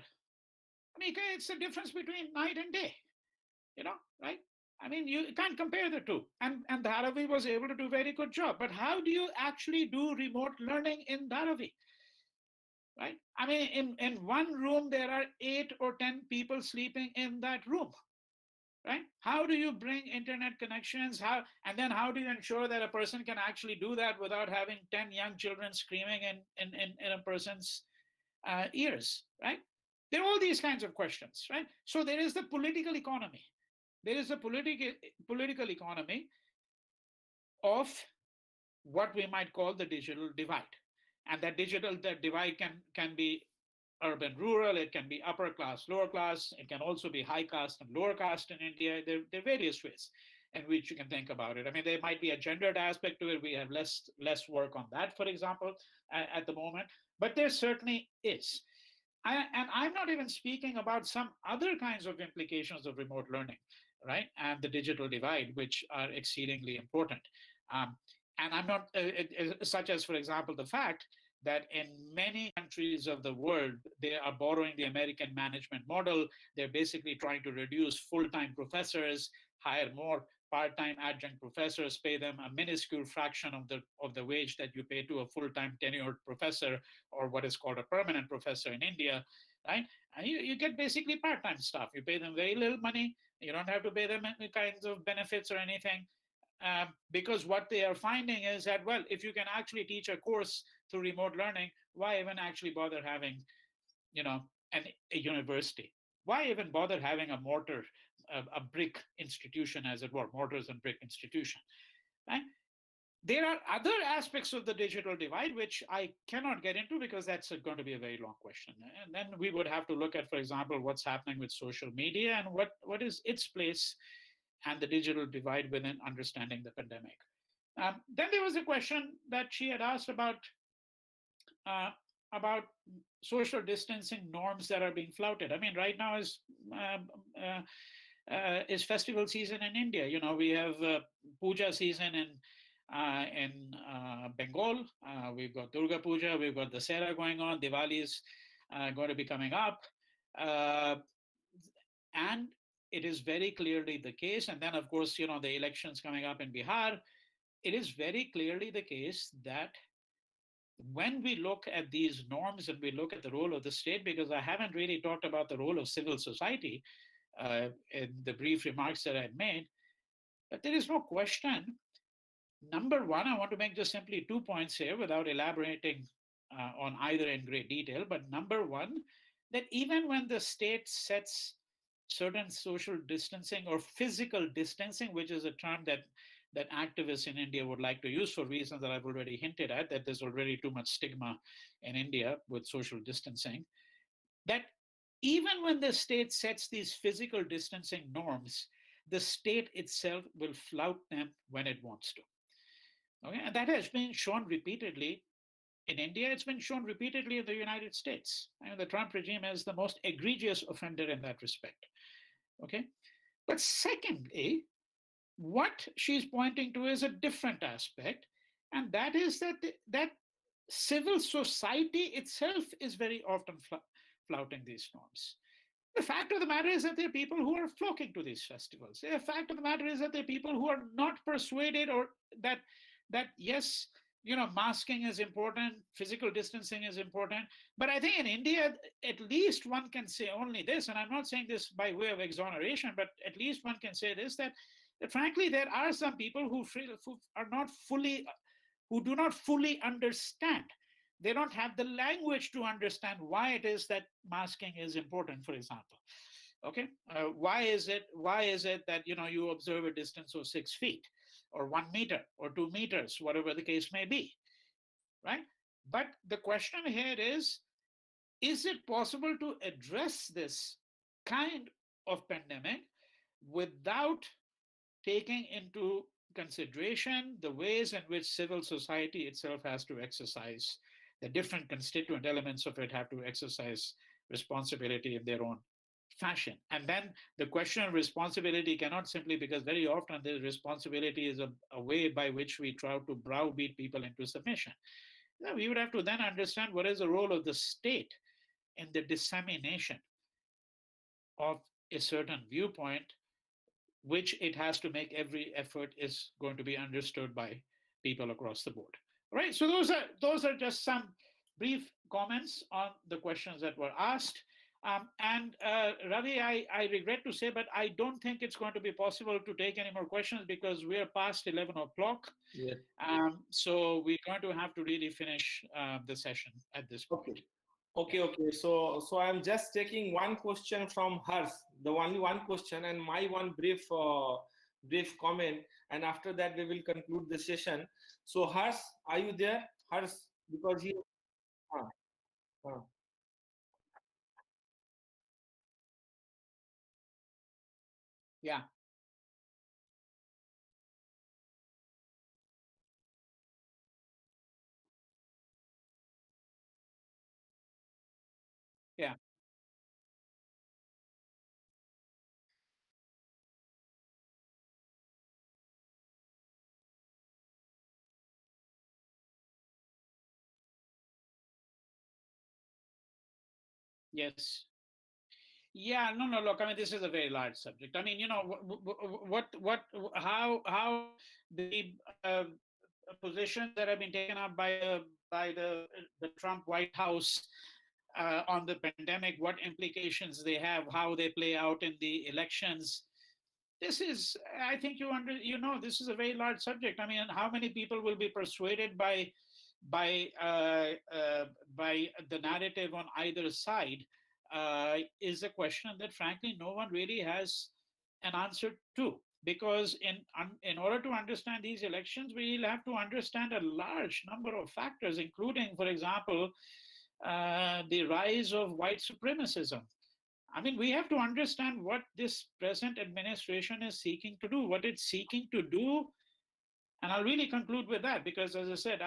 I mean, it's the difference between night and day, right? I mean, you can't compare the two. And Dharavi was able to do a very good job. But how do you actually do remote learning in Dharavi? Right? I mean, in one room, there are 8 or 10 people sleeping in that room. Right? How do you bring internet connections? And then how do you ensure that a person can actually do that without having 10 young children screaming in a person's ears? Right? There are all these kinds of questions, right? So there is the political economy. There is a political economy of what we might call the digital divide. And that divide can be urban, rural, it can be upper class, lower class, it can also be high caste and lower caste in India. There are various ways in which you can think about it. I mean, there might be a gendered aspect to it. We have less work on that, for example, at the moment, but there certainly is. And I'm not even speaking about some other kinds of implications of remote learning, right? And the digital divide, which are exceedingly important. And I'm not, such as, for example, the fact that in many countries of the world, they are borrowing the American management model. They're basically trying to reduce full-time professors, hire more part-time adjunct professors, pay them a minuscule fraction of the wage that you pay to a full-time tenured professor, or what is called a permanent professor in India, right? And you get basically part-time staff. You pay them very little money. You don't have to pay them any kinds of benefits or anything. Because what they are finding is that, well, if you can actually teach a course through remote learning, why even actually bother having, a university? Why even bother having a brick institution, as it were, mortars and brick institution? Right? There are other aspects of the digital divide which I cannot get into because that's going to be a very long question. And then we would have to look at, for example, what's happening with social media and what is its place and the digital divide within understanding the pandemic. Then there was a question that she had asked about social distancing norms that are being flouted. I mean, right now is festival season in India. We have puja season in Bengal. We've got Durga Puja. We've got Dasera going on. Diwali is going to be coming up, and it is very clearly the case. And then, of course, the elections coming up in Bihar. It is very clearly the case that when we look at these norms and we look at the role of the state, because I haven't really talked about the role of civil society in the brief remarks that I made, but there is no question. Number one, I want to make just simply 2 points here without elaborating on either in great detail. But number one, that even when the state sets certain social distancing or physical distancing, which is a term that activists in India would like to use for reasons that I've already hinted at, that there's already too much stigma in India with social distancing, that even when the state sets these physical distancing norms, the state itself will flout them when it wants to. Okay, and that has been shown repeatedly in India. It's been shown repeatedly in the United States. And the Trump regime is the most egregious offender in that respect. Okay, but secondly, what she's pointing to is a different aspect, and that is that civil society itself is very often flouting these norms. The fact of the matter is that there are people who are flocking to these festivals. The fact of the matter is that there are people who are not persuaded, or that yes, masking is important, physical distancing is important. But I think in India, at least one can say only this, and I'm not saying this by way of exoneration, but at least one can say this, that frankly, there are some people who do not fully understand. They don't have the language to understand why it is that masking is important, for example. Okay, why is it that you observe a distance of 6 feet, or 1 meter, or 2 meters, whatever the case may be, right? But the question here is it possible to address this kind of pandemic without taking into consideration the ways in which civil society itself has to exercise, the different constituent elements of it have to exercise responsibility in their own fashion? And then the question of responsibility cannot simply, because very often the responsibility is a way by which we try to browbeat people into submission. We would have to then understand what is the role of the state in the dissemination of a certain viewpoint, which it has to make every effort is going to be understood by people across the board. All right. So those are just some brief comments on the questions that were asked. And Ravi, I regret to say, but I don't think it's going to be possible to take any more questions because we're past 11 o'clock. Yes. So we're going to have to really finish the session at this point. Okay. So I'm just taking one question from hers, the only one question, and my one brief comment, and after that we will conclude the session. So hers, are you there? Hers, because he. Uh, uh, Yeah. Yeah. Yes. Yeah, no. Look, I mean, this is a very large subject. I mean, how the positions that have been taken up by the Trump White House on the pandemic, what implications they have, how they play out in the elections. This is, I think this is a very large subject. I mean, how many people will be persuaded by the narrative on either side is a question that, frankly, no one really has an answer to. Because in order to understand these elections, we'll have to understand a large number of factors, including, for example, the rise of white supremacism. I mean, we have to understand what this present administration is seeking to do, what it's seeking to do. And I'll really conclude with that because, as I said,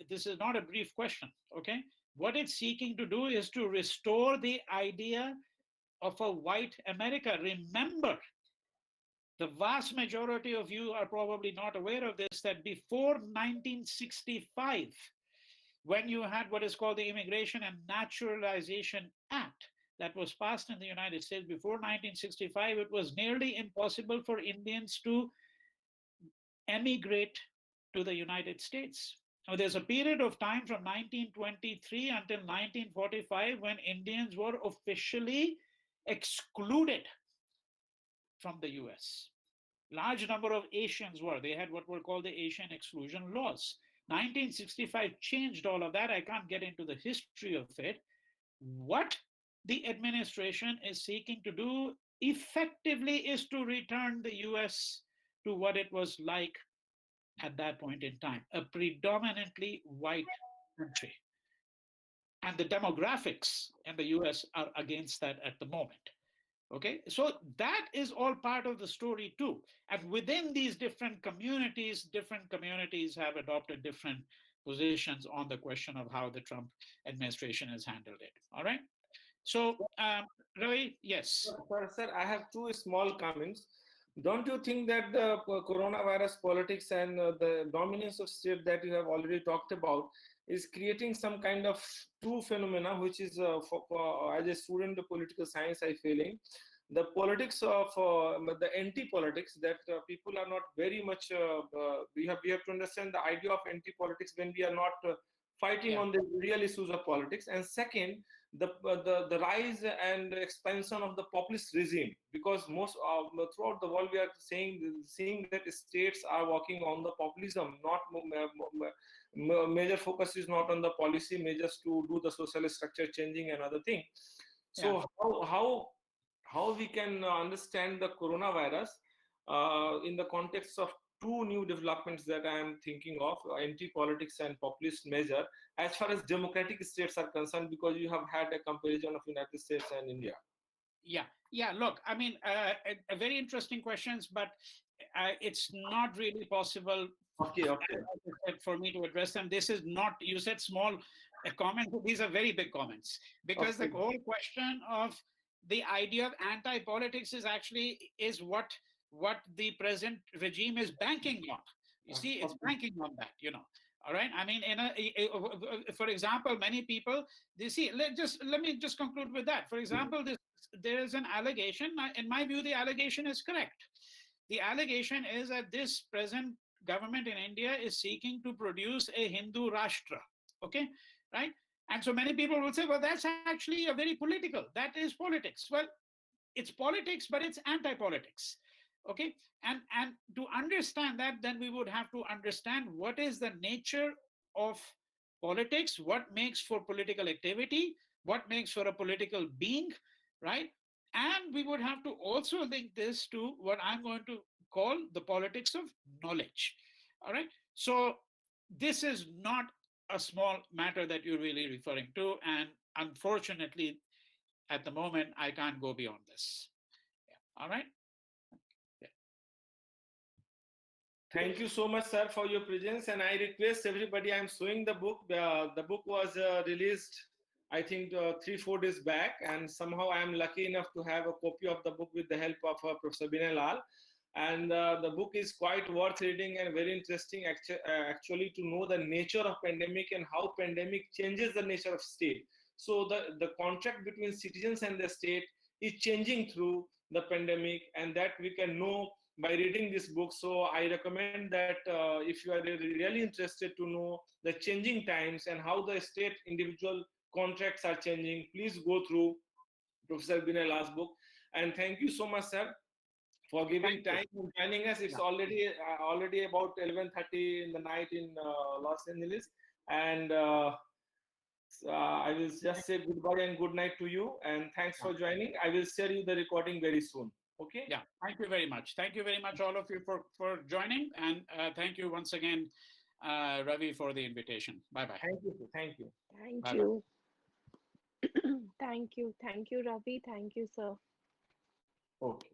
this is not a brief question, okay? What it's seeking to do is to restore the idea of a white America. Remember, the vast majority of you are probably not aware of this, that before 1965, when you had what is called the Immigration and Naturalization Act that was passed in the United States before 1965, it was nearly impossible for Indians to emigrate to the United States. Now, there's a period of time from 1923 until 1945 when Indians were officially excluded from the US. Large number of Asians were. They had what were called the Asian exclusion laws. 1965 changed all of that. I can't get into the history of it. What the administration is seeking to do effectively is to return the US to what it was like at that point in time, a predominantly white country. And the demographics in the US are against that at the moment. Okay, so that is all part of the story too. And within these different communities have adopted different positions on the question of how the Trump administration has handled it. All right. So, Ravi, yes. Sir, I have two small comments. Don't you think that the coronavirus politics and the dominance of state that you have already talked about is creating some kind of two phenomena, which is as a student of political science, I feeling the politics of the anti-politics that people are not very much. We have to understand the idea of anti-politics when we are not fighting on the real issues of politics. And second, the rise and expansion of the populist regime, because most throughout the world we are seeing that states are working on the populism. Not major focus is not on the policy measures to do the social structure changing and other thing. So how we can understand the coronavirus in the context of two new developments that I am thinking of, anti-politics and populist measure, as far as democratic states are concerned, because you have had a comparison of United States and India. Yeah. Look, I mean, a very interesting questions, but it's not really possible for me to address them. This is not, you said small comments, these are very big comments, because the whole question of the idea of anti-politics is what the present regime is banking on. You see, it's banking on that, All right. I mean, for example, many people, let me just conclude with that. For example, this there is an allegation. In my view, the allegation is correct. The allegation is that this present government in India is seeking to produce a Hindu Rashtra. Okay, right? And so many people will say, well, that's actually a very political. That is politics. Well, it's politics, but it's anti-politics. Okay, and to understand that, then we would have to understand what is the nature of politics, what makes for political activity, what makes for a political being, right? And we would have to also link this to what I'm going to call the politics of knowledge. All right. So this is not a small matter that you're really referring to. And unfortunately, at the moment, I can't go beyond this. Yeah. All right. Yeah. Thank you so much, sir, for your presence. And I request everybody, I'm showing the book. The book was released, I think, 3-4 days back. And somehow I'm lucky enough to have a copy of the book with the help of Professor Vinay Lal. And the book is quite worth reading and very interesting, actually, to know the nature of pandemic and how pandemic changes the nature of state. So the contract between citizens and the state is changing through the pandemic, and that we can know by reading this book. So I recommend that if you are really interested to know the changing times and how the state individual contracts are changing, please go through Professor Vinay Lal's book. And thank you so much, sir, for giving time and joining us. It's already about 11:30 in the night in Los Angeles, and I will just say goodbye and good night to you, and thanks for joining. I will share you the recording very soon. Okay. Yeah. Thank you very much. Thank you very much, all of you, for joining, and thank you once again, Ravi, for the invitation. Bye bye. Thank you. Thank you. Thank Bye-bye. you. Thank you. Thank you, Ravi. Thank you, sir. Okay.